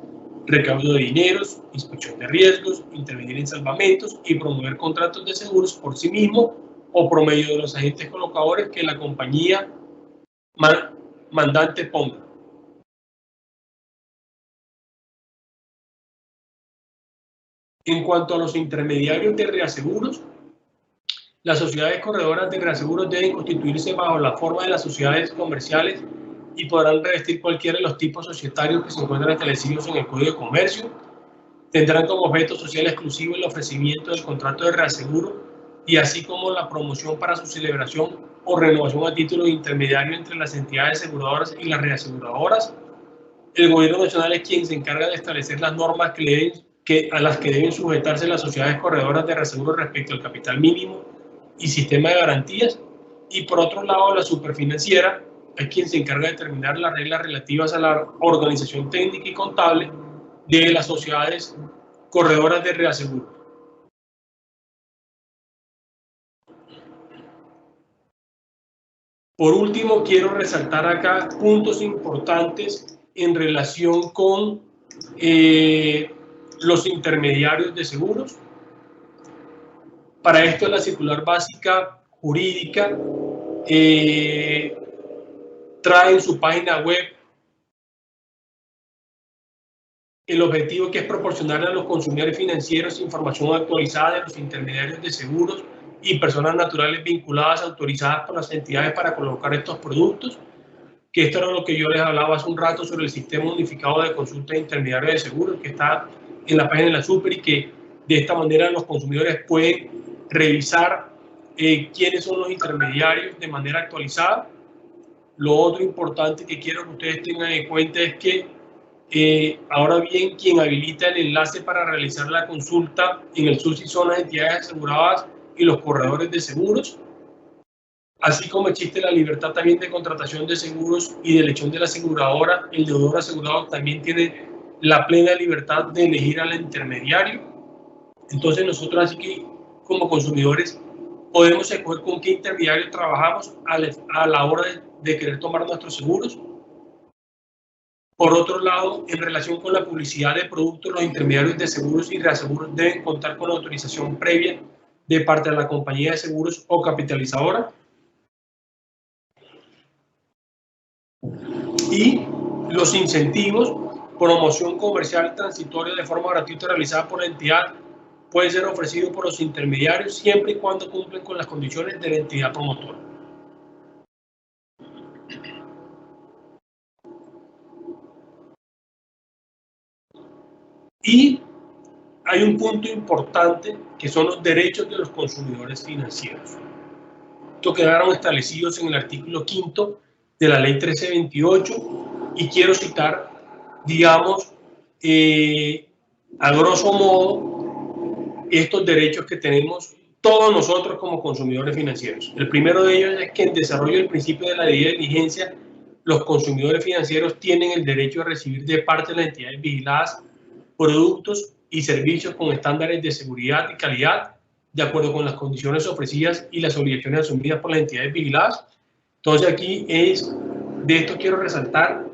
recaudo de dineros, inspección de riesgos, intervenir en salvamentos y promover contratos de seguros por sí mismo o por medio de los agentes colocadores que la compañía mandante ponga. En cuanto a los intermediarios de reaseguros, las sociedades corredoras de reaseguros deben constituirse bajo la forma de las sociedades comerciales y podrán revestir cualquiera de los tipos societarios que se encuentran establecidos en el Código de Comercio. Tendrán como objeto social exclusivo el ofrecimiento del contrato de reaseguro y así como la promoción para su celebración o renovación a título de intermediario entre las entidades aseguradoras y las reaseguradoras. El Gobierno Nacional es quien se encarga de establecer las normas a las que deben sujetarse las sociedades corredoras de reaseguro respecto al capital mínimo y sistema de garantías, y por otro lado la Superfinanciera es quien se encarga de determinar las reglas relativas a la organización técnica y contable de las sociedades corredoras de reaseguro. Por último, quiero resaltar acá puntos importantes en relación con los intermediarios de seguros. Para esto, la circular básica jurídica trae en su página web el objetivo, que es proporcionar a los consumidores financieros información actualizada de los intermediarios de seguros y personas naturales vinculadas, autorizadas por las entidades para colocar estos productos, que esto era lo que yo les hablaba hace un rato sobre el sistema unificado de consulta de intermediarios de seguros, que está en la página de la Super, y que de esta manera los consumidores pueden revisar quiénes son los intermediarios de manera actualizada. Lo otro importante que quiero que ustedes tengan en cuenta es que ahora bien, quien habilita el enlace para realizar la consulta en el SUSI son las entidades aseguradas y los corredores de seguros, así como existe la libertad también de contratación de seguros y de elección de la aseguradora. El deudor asegurado también tiene la plena libertad de elegir al intermediario. Entonces nosotros, así que como consumidores, podemos escoger con qué intermediario trabajamos a la hora de querer tomar nuestros seguros. Por otro lado, en relación con la publicidad de productos, los intermediarios de seguros y reaseguros deben contar con la autorización previa de parte de la compañía de seguros o capitalizadora. Y los incentivos, promoción comercial transitoria de forma gratuita realizada por la entidad, puede ser ofrecido por los intermediarios siempre y cuando cumplen con las condiciones de la entidad promotora. Y hay un punto importante que son los derechos de los consumidores financieros. Estos quedaron establecidos en el artículo 5 de la ley 1328 y quiero citar, digamos, a grosso modo, estos derechos que tenemos todos nosotros como consumidores financieros. El primero de ellos es que en desarrollo del principio de la debida diligencia, los consumidores financieros tienen el derecho a recibir de parte de las entidades vigiladas productos y servicios con estándares de seguridad y calidad de acuerdo con las condiciones ofrecidas y las obligaciones asumidas por las entidades vigiladas. Entonces aquí de esto quiero resaltar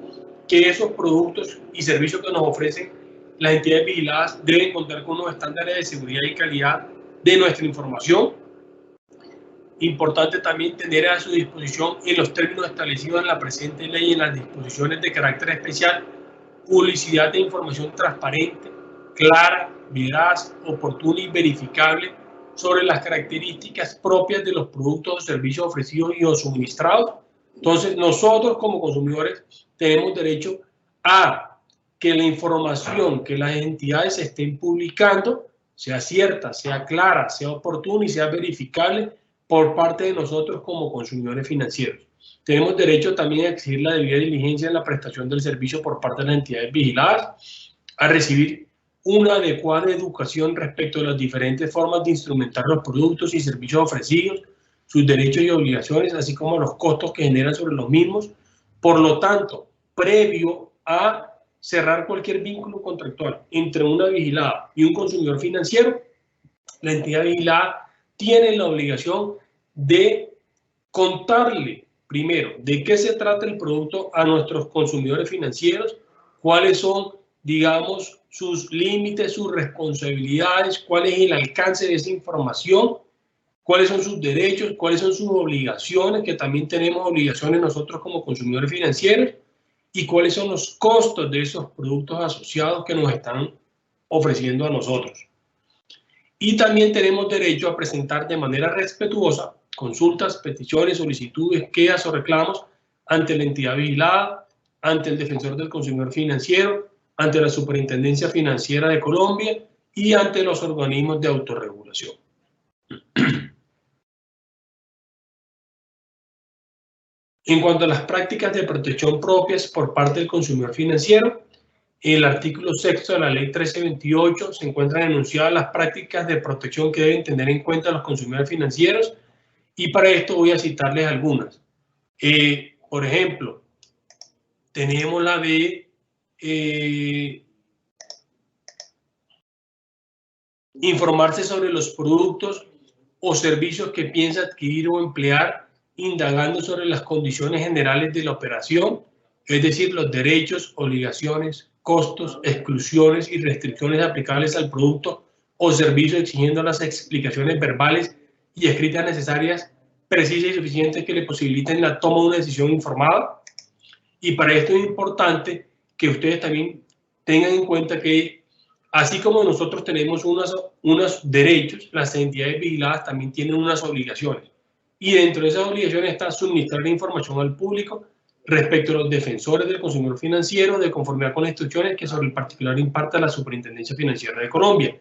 que esos productos y servicios que nos ofrecen las entidades vigiladas deben contar con unos estándares de seguridad y calidad de nuestra información. Importante también tener a su disposición, en los términos establecidos en la presente ley y en las disposiciones de carácter especial, publicidad de información transparente, clara, veraz, oportuna y verificable sobre las características propias de los productos o servicios ofrecidos y o suministrados. Entonces, nosotros como consumidores tenemos derecho a que la información que las entidades estén publicando sea cierta, sea clara, sea oportuna y sea verificable por parte de nosotros como consumidores financieros. Tenemos derecho también a exigir la debida diligencia en la prestación del servicio por parte de las entidades vigiladas, a recibir una adecuada educación respecto de las diferentes formas de instrumentar los productos y servicios ofrecidos, sus derechos y obligaciones, así como los costos que generan sobre los mismos. Por lo tanto, previo a cerrar cualquier vínculo contractual entre una vigilada y un consumidor financiero, la entidad vigilada tiene la obligación de contarle primero de qué se trata el producto a nuestros consumidores financieros, cuáles son, digamos, sus límites, sus responsabilidades, cuál es el alcance de esa información, cuáles son sus derechos, cuáles son sus obligaciones, que también tenemos obligaciones nosotros como consumidores financieros, y cuáles son los costos de esos productos asociados que nos están ofreciendo a nosotros. Y también tenemos derecho a presentar de manera respetuosa consultas, peticiones, solicitudes, quejas o reclamos ante la entidad vigilada, ante el defensor del consumidor financiero, ante la Superintendencia Financiera de Colombia y ante los organismos de autorregulación. En cuanto a las prácticas de protección propias por parte del consumidor financiero, en el artículo 6 de la ley 1328 se encuentran enunciadas las prácticas de protección que deben tener en cuenta los consumidores financieros, y para esto voy a citarles algunas. Por ejemplo, tenemos la de informarse sobre los productos o servicios que piensa adquirir o emplear, indagando sobre las condiciones generales de la operación, es decir, los derechos, obligaciones, costos, exclusiones y restricciones aplicables al producto o servicio, exigiendo las explicaciones verbales y escritas necesarias, precisas y suficientes que le posibiliten la toma de una decisión informada. Y para esto es importante que ustedes también tengan en cuenta que, así como nosotros tenemos unos derechos, las entidades vigiladas también tienen unas obligaciones. Y dentro de esas obligaciones está suministrar información al público respecto a los defensores del consumidor financiero, de conformidad con las instrucciones que sobre el particular imparta la Superintendencia Financiera de Colombia.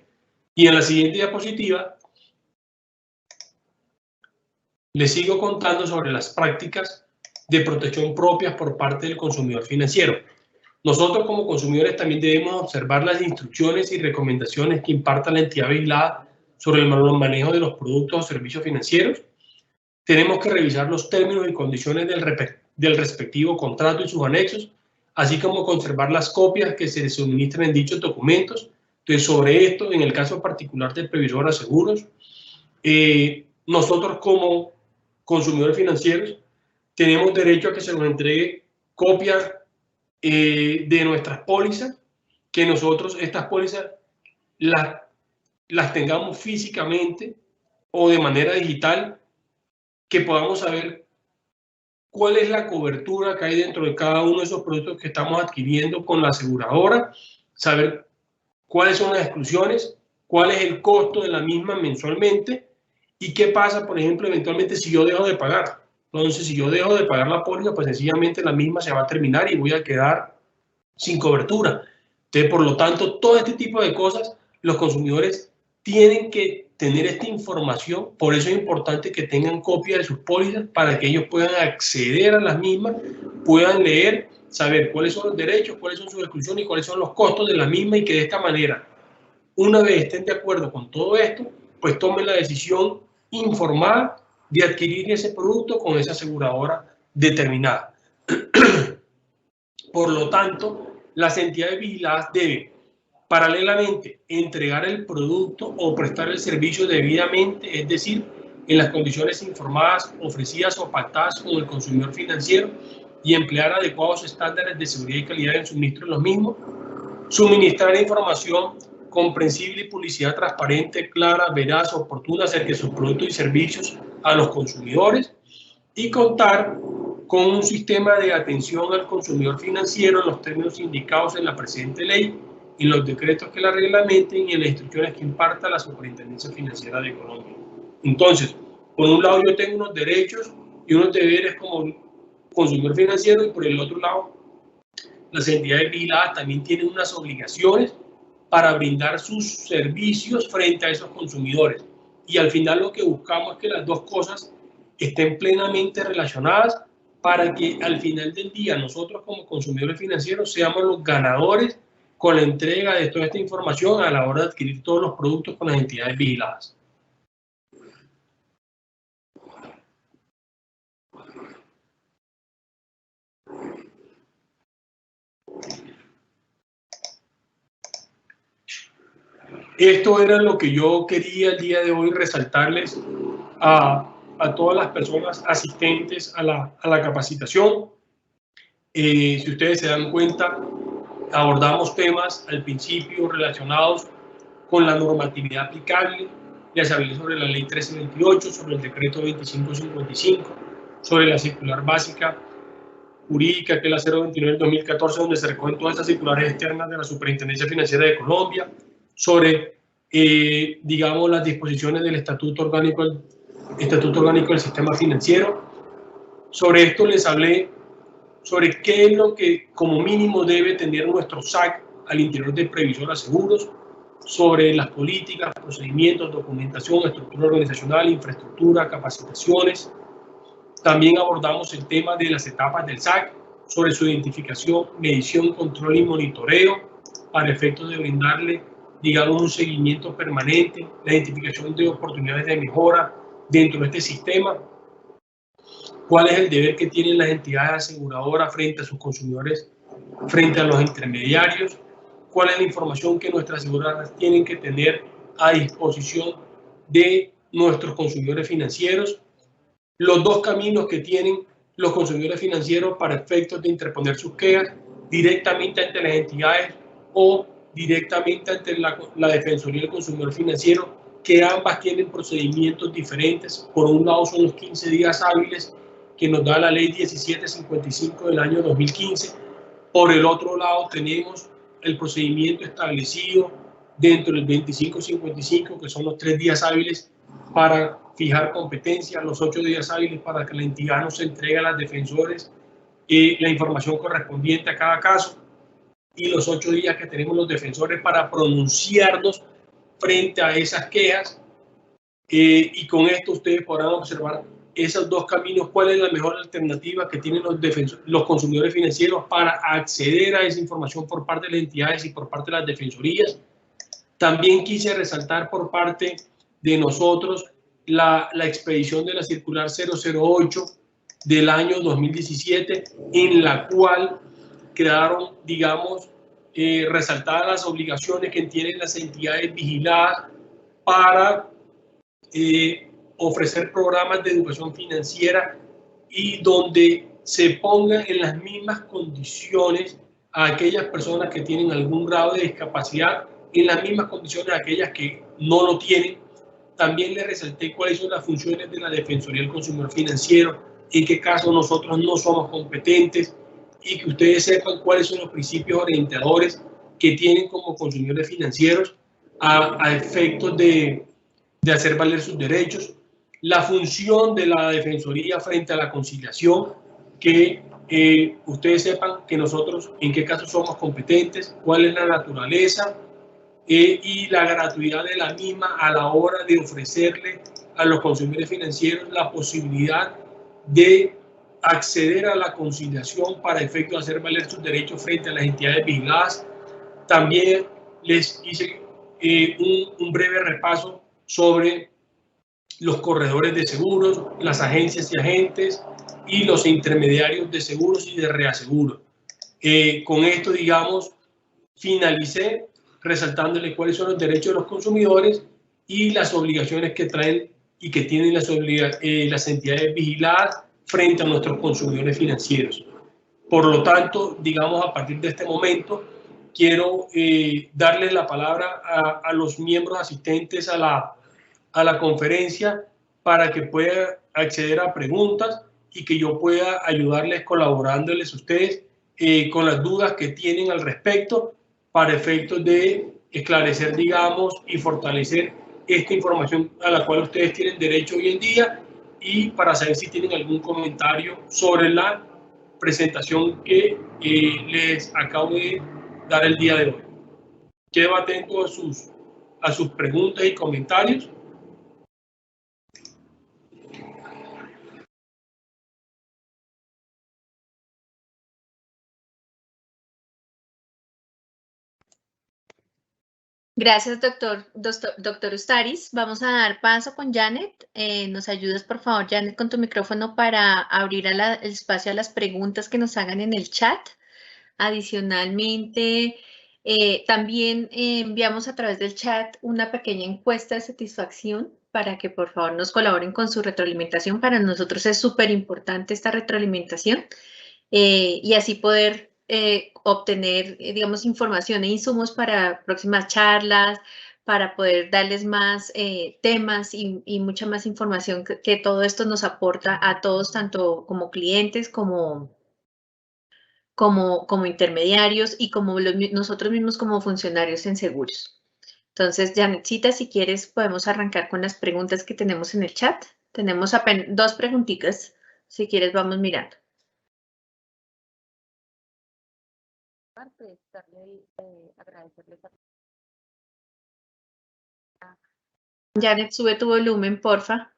Y en la siguiente diapositiva les sigo contando sobre las prácticas de protección propias por parte del consumidor financiero. Nosotros como consumidores también debemos observar las instrucciones y recomendaciones que imparta la entidad vigilada sobre el manejo de los productos o servicios financieros. Tenemos que revisar los términos y condiciones del respectivo contrato y sus anexos, así como conservar las copias que se suministran en dichos documentos. Entonces, sobre esto, en el caso particular del previsor a seguros, nosotros como consumidores financieros tenemos derecho a que se nos entregue copias de nuestras pólizas, que nosotros estas pólizas las tengamos físicamente o de manera digital, que podamos saber cuál es la cobertura que hay dentro de cada uno de esos productos que estamos adquiriendo con la aseguradora, saber cuáles son las exclusiones, cuál es el costo de la misma mensualmente y qué pasa, por ejemplo, eventualmente si yo dejo de pagar. Entonces, si yo dejo de pagar la póliza, pues sencillamente la misma se va a terminar y voy a quedar sin cobertura. Entonces, por lo tanto, todo este tipo de cosas, los consumidores tienen que tener esta información. Por eso es importante que tengan copia de sus pólizas para que ellos puedan acceder a las mismas, puedan leer, saber cuáles son los derechos, cuáles son sus exclusiones y cuáles son los costos de la misma, y que de esta manera, una vez estén de acuerdo con todo esto, pues tomen la decisión informada de adquirir ese producto con esa aseguradora determinada. Por lo tanto, las entidades vigiladas deben paralelamente entregar el producto o prestar el servicio debidamente, es decir, en las condiciones informadas, ofrecidas o pactadas con el consumidor financiero, y emplear adecuados estándares de seguridad y calidad en suministro de los mismos, suministrar información comprensible y publicidad transparente, clara, veraz, oportuna acerca de sus productos y servicios a los consumidores, y contar con un sistema de atención al consumidor financiero en los términos indicados en la presente ley, en los decretos que la reglamenten y en las instrucciones que imparta la Superintendencia Financiera de Colombia. Entonces, por un lado yo tengo unos derechos y unos deberes como consumidor financiero, y por el otro lado las entidades vigiladas también tienen unas obligaciones para brindar sus servicios frente a esos consumidores. Y al final lo que buscamos es que las dos cosas estén plenamente relacionadas para que al final del día nosotros como consumidores financieros seamos los ganadores con la entrega de toda esta información a la hora de adquirir todos los productos con las entidades vigiladas. Esto era lo que yo quería el día de hoy resaltarles a todas las personas asistentes a la capacitación. Si ustedes se dan cuenta, abordamos temas al principio relacionados con la normatividad aplicable. Les hablé sobre la ley 1328, sobre el decreto 2555, sobre la circular básica jurídica, que es la 029 del 2014, donde se recogen todas estas circulares externas de la Superintendencia Financiera de Colombia, sobre, digamos, las disposiciones del Estatuto Orgánico del Sistema Financiero. Sobre esto les hablé sobre qué es lo que como mínimo debe tener nuestro SAC al interior del previsor a seguros, sobre las políticas, procedimientos, documentación, estructura organizacional, infraestructura, capacitaciones. También abordamos el tema de las etapas del SAC, sobre su identificación, medición, control y monitoreo, para efectos de brindarle, digamos, un seguimiento permanente, la identificación de oportunidades de mejora dentro de este sistema, cuál es el deber que tienen las entidades aseguradoras frente a sus consumidores, frente a los intermediarios, cuál es la información que nuestras aseguradoras tienen que tener a disposición de nuestros consumidores financieros, los dos caminos que tienen los consumidores financieros para efectos de interponer sus quejas directamente ante las entidades o directamente ante la Defensoría del Consumidor Financiero, que ambas tienen procedimientos diferentes. Por un lado son los 15 días hábiles que nos da la ley 1755 del año 2015. Por el otro lado tenemos el procedimiento establecido dentro del 2555, que son los 3 días hábiles para fijar competencia, los 8 días hábiles para que la entidad nos entregue a las defensores la información correspondiente a cada caso, y los 8 días que tenemos los defensores para pronunciarnos frente a esas quejas. Y con esto ustedes podrán observar esos dos caminos, cuál es la mejor alternativa que tienen los consumidores financieros para acceder a esa información por parte de las entidades y por parte de las defensorías. También quise resaltar por parte de nosotros la expedición de la circular 008 del año 2017, en la cual quedaron, digamos, resaltadas las obligaciones que tienen las entidades vigiladas para ofrecer programas de educación financiera, y donde se pongan en las mismas condiciones a aquellas personas que tienen algún grado de discapacidad, en las mismas condiciones a aquellas que no lo tienen. También les resalté cuáles son las funciones de la Defensoría del Consumidor Financiero, en qué caso nosotros no somos competentes, y que ustedes sepan cuáles son los principios orientadores que tienen como consumidores financieros a efectos de hacer valer sus derechos, la función de la Defensoría frente a la conciliación, que ustedes sepan que nosotros en qué casos somos competentes, cuál es la naturaleza y la gratuidad de la misma a la hora de ofrecerle a los consumidores financieros la posibilidad de acceder a la conciliación para efecto de hacer valer sus derechos frente a las entidades vigiladas. También les hice un breve repaso sobre los corredores de seguros, las agencias y agentes y los intermediarios de seguros y de reaseguros. Con esto, digamos, finalicé resaltándole cuáles son los derechos de los consumidores y las obligaciones que traen y que tienen las entidades vigiladas frente a nuestros consumidores financieros. Por lo tanto, digamos, a partir de este momento, quiero darles la palabra a los miembros asistentes a la conferencia para que puedan acceder a preguntas y que yo pueda ayudarles colaborándoles a ustedes con las dudas que tienen al respecto para efectos de esclarecer, digamos, y fortalecer esta información a la cual ustedes tienen derecho hoy en día y para saber si tienen algún comentario sobre la presentación que les acabo de dar el día de hoy. Quedo atento a sus preguntas y comentarios. Gracias, doctor Ustaris. Vamos a dar paso con Janet. ¿Nos ayudas, por favor, Janet, con tu micrófono para abrir el espacio a las preguntas que nos hagan en el chat? Adicionalmente, también enviamos a través del chat una pequeña encuesta de satisfacción para que, por favor, nos colaboren con su retroalimentación. Para nosotros es súper importante esta retroalimentación y así poder obtener, digamos, información e insumos para próximas charlas, para poder darles más temas y mucha más información que todo esto nos aporta a todos, tanto como clientes como intermediarios y como nosotros mismos como funcionarios en seguros. Entonces, Janetcita, si quieres, podemos arrancar con las preguntas que tenemos en el chat. Tenemos apenas 2 preguntitas. Si quieres, vamos mirando. Janet, sube tu volumen, porfa.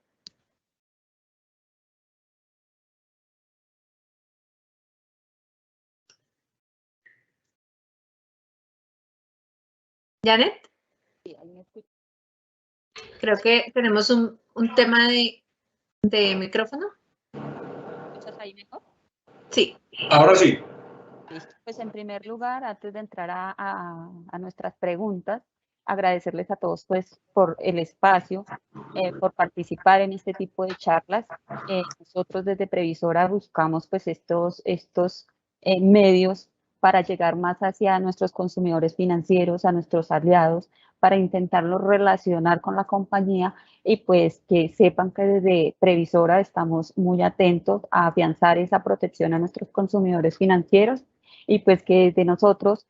Janet. Creo que tenemos un tema de micrófono. ¿Escuchas ahí mejor? Sí. Ahora sí. Listo. Pues en primer lugar, antes de entrar a nuestras preguntas, agradecerles a todos pues por el espacio, por participar en este tipo de charlas. Nosotros desde Previsora buscamos pues estos medios para llegar más hacia nuestros consumidores financieros, a nuestros aliados, para intentarlos relacionar con la compañía y pues que sepan que desde Previsora estamos muy atentos a afianzar esa protección a nuestros consumidores financieros y pues que desde nosotros,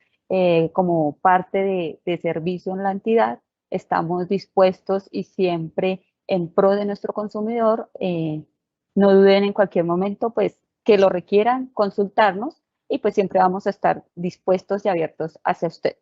como parte de servicio en la entidad, estamos dispuestos y siempre en pro de nuestro consumidor. No duden en cualquier momento, pues, que lo requieran, consultarnos y pues siempre vamos a estar dispuestos y abiertos hacia ustedes.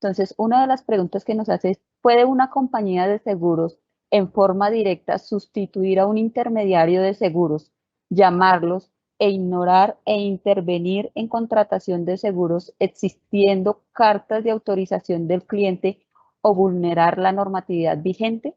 Entonces, una de las preguntas que nos hace es, ¿puede una compañía de seguros en forma directa sustituir a un intermediario de seguros, llamarlos e ignorar e intervenir en contratación de seguros existiendo cartas de autorización del cliente o vulnerar la normatividad vigente?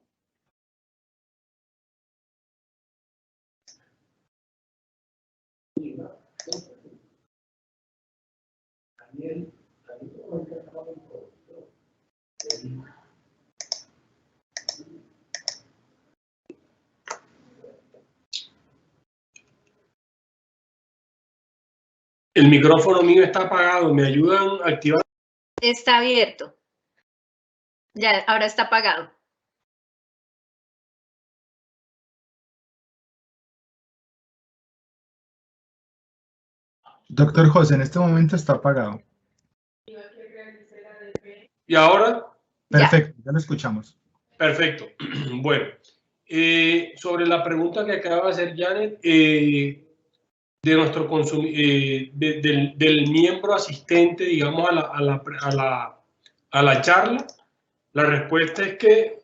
El micrófono mío está apagado. ¿Me ayudan a activar? Está abierto. Ya, ahora está apagado. Doctor José, en este momento está apagado. ¿Y ahora? Perfecto, ya lo escuchamos. Perfecto. Bueno, sobre la pregunta que acaba de hacer Janet, de nuestro del miembro asistente, digamos, a la charla, la respuesta es que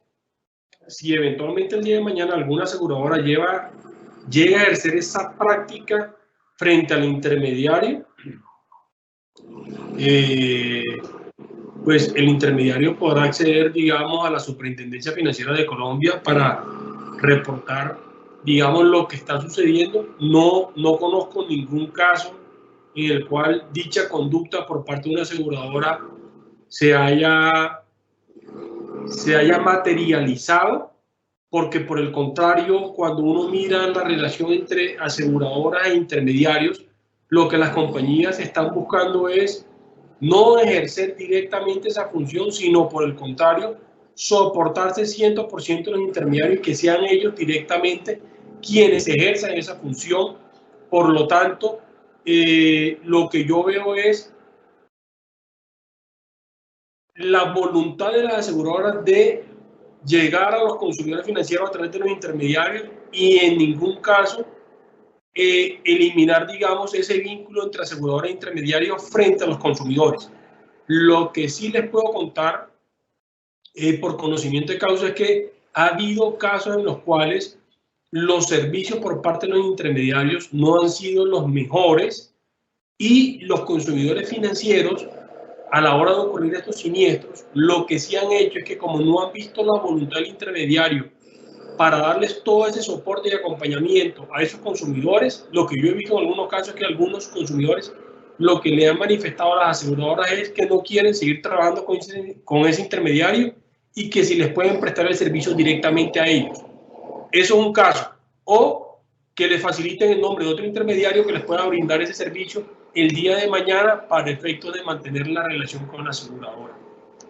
si eventualmente el día de mañana alguna aseguradora llega a ejercer esa práctica frente al intermediario, pues el intermediario podrá acceder, digamos, a la Superintendencia Financiera de Colombia para reportar, digamos, lo que está sucediendo. No conozco ningún caso en el cual dicha conducta por parte de una aseguradora se haya materializado, porque por el contrario, cuando uno mira la relación entre aseguradoras e intermediarios, lo que las compañías están buscando es no ejercer directamente esa función, sino por el contrario, soportarse 100% los intermediarios y que sean ellos directamente quienes ejerzan esa función. Por lo tanto, lo que yo veo es la voluntad de las aseguradoras de llegar a los consumidores financieros a través de los intermediarios y en ningún caso eliminar, digamos, ese vínculo entre aseguradora e intermediario frente a los consumidores. Lo que sí les puedo contar por conocimiento de causa es que ha habido casos en los cuales los servicios por parte de los intermediarios no han sido los mejores y los consumidores financieros, a la hora de ocurrir estos siniestros, lo que sí han hecho es que, como no han visto la voluntad del intermediario para darles todo ese soporte y acompañamiento a esos consumidores, lo que yo he visto en algunos casos es que algunos consumidores lo que le han manifestado a las aseguradoras es que no quieren seguir trabajando con ese intermediario y que si les pueden prestar el servicio directamente a ellos. Eso es un caso. O que les faciliten el nombre de otro intermediario que les pueda brindar ese servicio el día de mañana para efectos de mantener la relación con la aseguradora.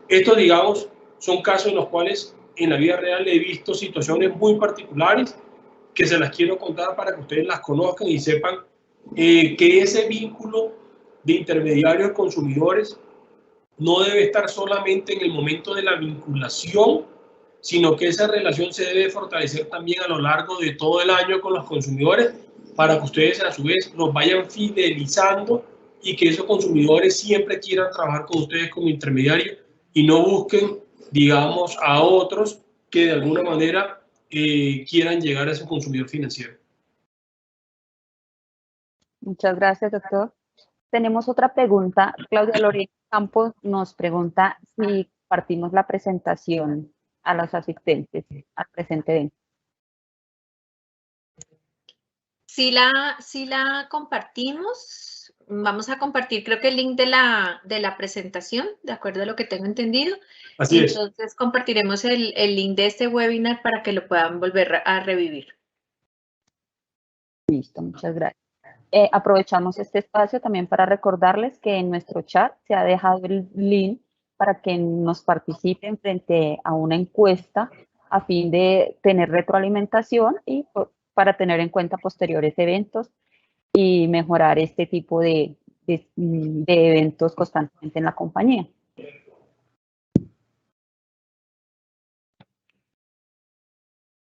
Estos, digamos, son casos en los cuales en la vida real he visto situaciones muy particulares que se las quiero contar para que ustedes las conozcan y sepan que ese vínculo de intermediarios consumidores no debe estar solamente en el momento de la vinculación, sino que esa relación se debe fortalecer también a lo largo de todo el año con los consumidores para que ustedes a su vez los vayan fidelizando y que esos consumidores siempre quieran trabajar con ustedes como intermediarios y no busquen, digamos, a otros que de alguna manera quieran llegar a ese consumidor financiero. Muchas gracias, doctor. Tenemos otra pregunta. Claudia Lorena Campos nos pregunta si compartimos la presentación a los asistentes al presente evento. Si la compartimos, vamos a compartir creo que el link de la presentación, de acuerdo a lo que tengo entendido. Así es. Entonces compartiremos el link de este webinar para que lo puedan volver a revivir. Listo, muchas gracias. Aprovechamos este espacio también para recordarles que en nuestro chat se ha dejado el link para que nos participen frente a una encuesta a fin de tener retroalimentación y para tener en cuenta posteriores eventos y mejorar este tipo de eventos constantemente en la compañía.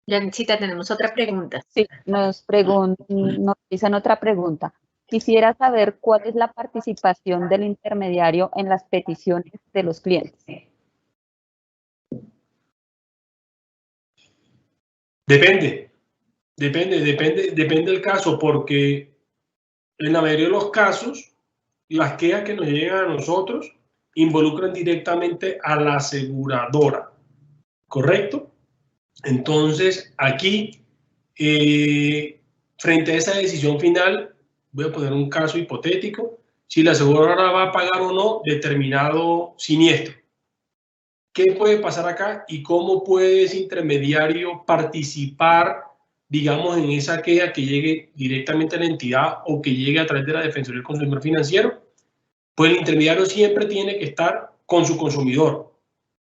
Jancita, tenemos otra pregunta. Sí, nos dicen otra pregunta. Quisiera saber cuál es la participación del intermediario en las peticiones de los clientes. Depende del caso, porque en la mayoría de los casos, las quejas que nos llegan a nosotros involucran directamente a la aseguradora, ¿correcto? Entonces, aquí, frente a esa decisión final, voy a poner un caso hipotético, si la aseguradora va a pagar o no determinado siniestro. ¿Qué puede pasar acá y cómo puede ese intermediario participar, digamos, en esa queja que llegue directamente a la entidad o que llegue a través de la Defensoría del Consumidor Financiero? Pues el intermediario siempre tiene que estar con su consumidor,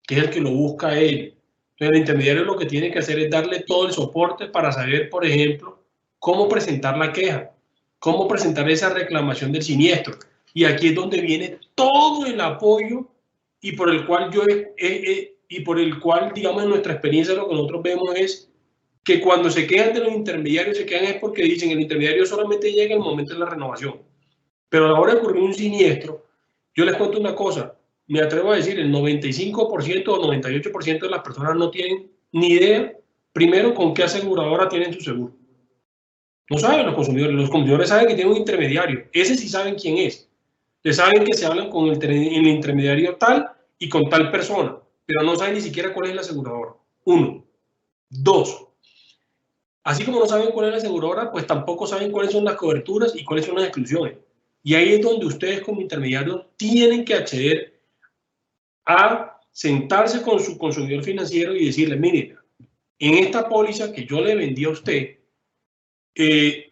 que es el que lo busca a él. Entonces el intermediario lo que tiene que hacer es darle todo el soporte para saber, por ejemplo, cómo presentar la queja, cómo presentar esa reclamación del siniestro. Y aquí es donde viene todo el apoyo y por el cual yo y por el cual, digamos, en nuestra experiencia lo que nosotros vemos es que cuando se quedan de los intermediarios, se quedan es porque dicen el intermediario solamente llega en el momento de la renovación. Pero a la hora de ocurrir un siniestro, yo les cuento una cosa, me atrevo a decir, el 95% o 98% de las personas no tienen ni idea, primero, con qué aseguradora tienen su seguro. No saben los consumidores saben que tienen un intermediario, ese sí saben quién es. Les saben que se hablan con el intermediario tal y con tal persona, pero no saben ni siquiera cuál es la aseguradora. 1. 2. Así como no saben cuál es la aseguradora, pues tampoco saben cuáles son las coberturas y cuáles son las exclusiones. Y ahí es donde ustedes como intermediarios tienen que acceder a sentarse con su consumidor financiero y decirle, mire, en esta póliza que yo le vendí a usted, de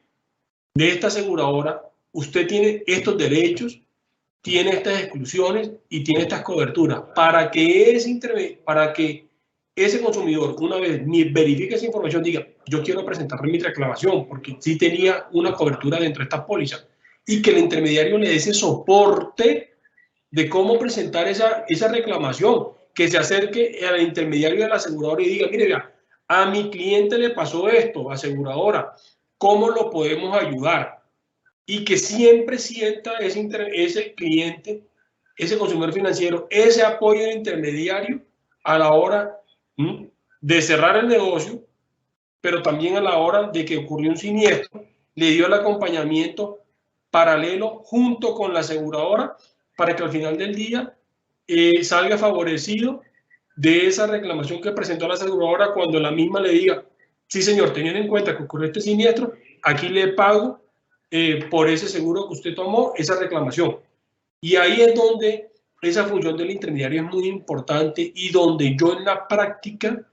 esta aseguradora, usted tiene estos derechos, tiene estas exclusiones y tiene estas coberturas. Para que ese consumidor, una vez verifique esa información, diga, yo quiero presentarle mi reclamación porque sí tenía una cobertura dentro de esta póliza, y que el intermediario le dé ese soporte de cómo presentar esa reclamación, que se acerque al intermediario de la aseguradora y diga, mire, vea, a mi cliente le pasó esto, aseguradora, ¿cómo lo podemos ayudar? Y que siempre sienta ese cliente, ese consumidor financiero, ese apoyo del intermediario a la hora de cerrar el negocio, pero también a la hora de que ocurrió un siniestro, le dio el acompañamiento paralelo junto con la aseguradora para que al final del día salga favorecido de esa reclamación que presentó la aseguradora cuando la misma le diga, sí señor, teniendo en cuenta que ocurrió este siniestro, aquí le pago por ese seguro que usted tomó, esa reclamación. Y ahí es donde esa función del intermediario es muy importante y donde yo en la práctica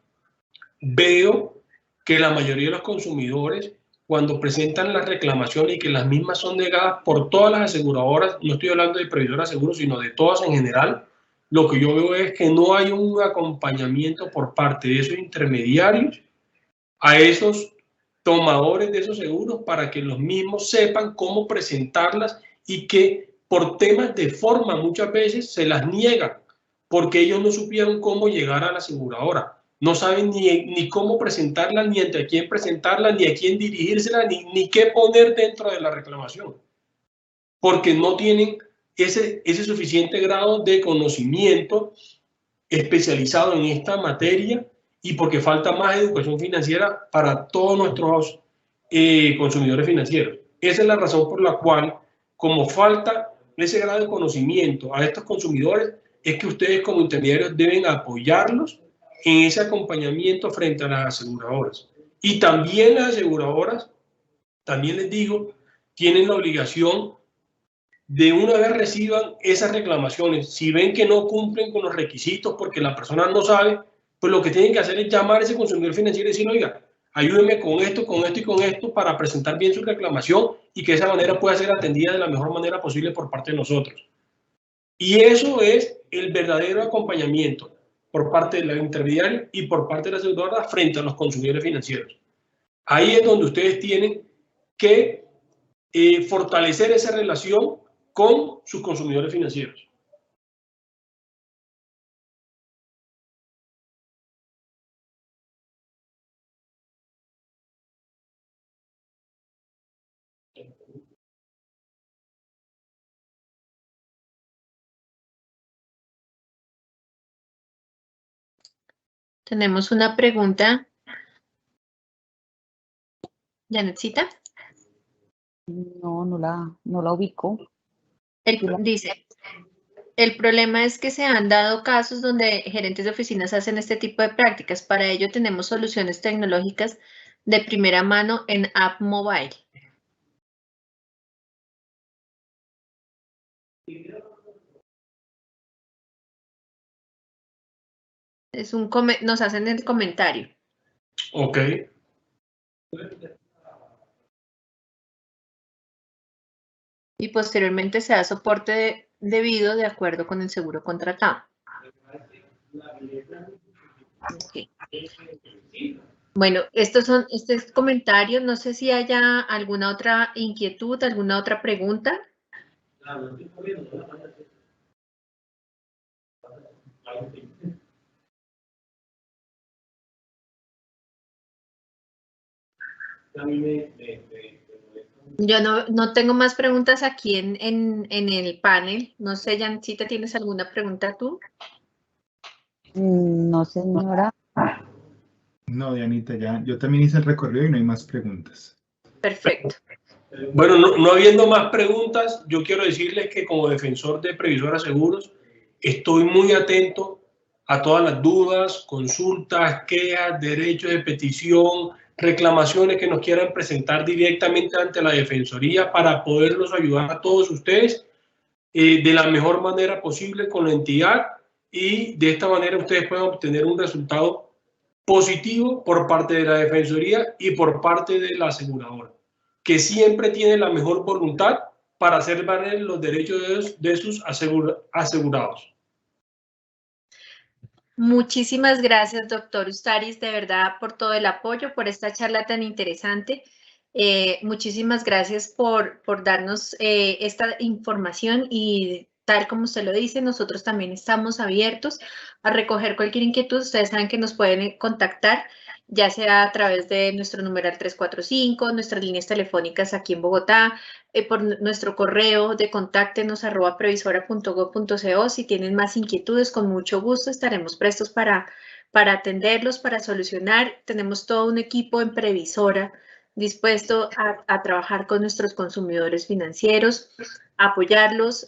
veo que la mayoría de los consumidores, cuando presentan las reclamaciones y que las mismas son negadas por todas las aseguradoras, no estoy hablando de Previsora Seguros, sino de todas en general, lo que yo veo es que no hay un acompañamiento por parte de esos intermediarios a esos tomadores de esos seguros para que los mismos sepan cómo presentarlas, y que por temas de forma muchas veces se las niegan porque ellos no supieron cómo llegar a la aseguradora. No saben ni cómo presentarla, ni ante quién presentarla, ni a quién dirigírsela, ni qué poner dentro de la reclamación. Porque no tienen ese suficiente grado de conocimiento especializado en esta materia, y porque falta más educación financiera para todos nuestros consumidores financieros. Esa es la razón por la cual, como falta ese grado de conocimiento a estos consumidores, es que ustedes como intermediarios deben apoyarlos en ese acompañamiento frente a las aseguradoras. Y también las aseguradoras, también les digo, tienen la obligación de una vez reciban esas reclamaciones, si ven que no cumplen con los requisitos porque la persona no sabe, pues lo que tienen que hacer es llamar a ese consumidor financiero y decir, oiga, ayúdeme con esto y con esto para presentar bien su reclamación y que de esa manera pueda ser atendida de la mejor manera posible por parte de nosotros. Y eso es el verdadero acompañamiento por parte del intermediario y por parte de la aseguradora frente a los consumidores financieros. Ahí es donde ustedes tienen que fortalecer esa relación con sus consumidores financieros. Tenemos una pregunta. ¿Janetcita? No, no la ubico. Dice, el problema es que se han dado casos donde gerentes de oficinas hacen este tipo de prácticas. Para ello tenemos soluciones tecnológicas de primera mano en App Mobile. Nos hacen el comentario. Ok. Y posteriormente se da soporte debido de acuerdo con el seguro contratado. Okay. Bueno, este es comentario. No sé si haya alguna otra inquietud, alguna otra pregunta. Yo no tengo más preguntas aquí en el panel. No sé, Jan, si te tienes alguna pregunta tú. No, señora. No, Dianita, ya. Yo también hice el recorrido y no hay más preguntas. Perfecto. Bueno, no habiendo más preguntas, yo quiero decirles que como defensor de Previsora Seguros, estoy muy atento a todas las dudas, consultas, quejas, derechos de petición, reclamaciones que nos quieran presentar directamente ante la Defensoría para poderlos ayudar a todos ustedes de la mejor manera posible con la entidad, y de esta manera ustedes pueden obtener un resultado positivo por parte de la Defensoría y por parte de la aseguradora, que siempre tiene la mejor voluntad para hacer valer los derechos de sus asegurados. Muchísimas gracias, doctor Ustaris, de verdad, por todo el apoyo, por esta charla tan interesante. Muchísimas gracias por darnos esta información, y tal como usted lo dice, nosotros también estamos abiertos a recoger cualquier inquietud. Ustedes saben que nos pueden contactar, ya sea a través de nuestro numeral 345, nuestras líneas telefónicas aquí en Bogotá, por nuestro correo de contáctenos@previsora.gov.co. Si tienen más inquietudes, con mucho gusto estaremos prestos para atenderlos, para solucionar. Tenemos todo un equipo en Previsora dispuesto a trabajar con nuestros consumidores financieros, a apoyarlos,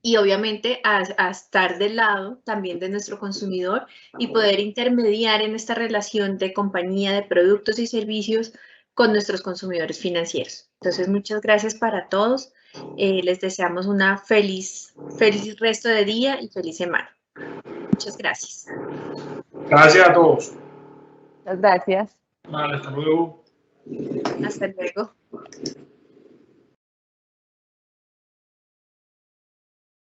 y obviamente a estar del lado también de nuestro consumidor y poder intermediar en esta relación de compañía de productos y servicios con nuestros consumidores financieros. Entonces, muchas gracias para todos. Les deseamos una feliz resto de día y feliz semana. Muchas gracias. Gracias a todos. Muchas gracias. Vale, hasta luego. Hasta luego.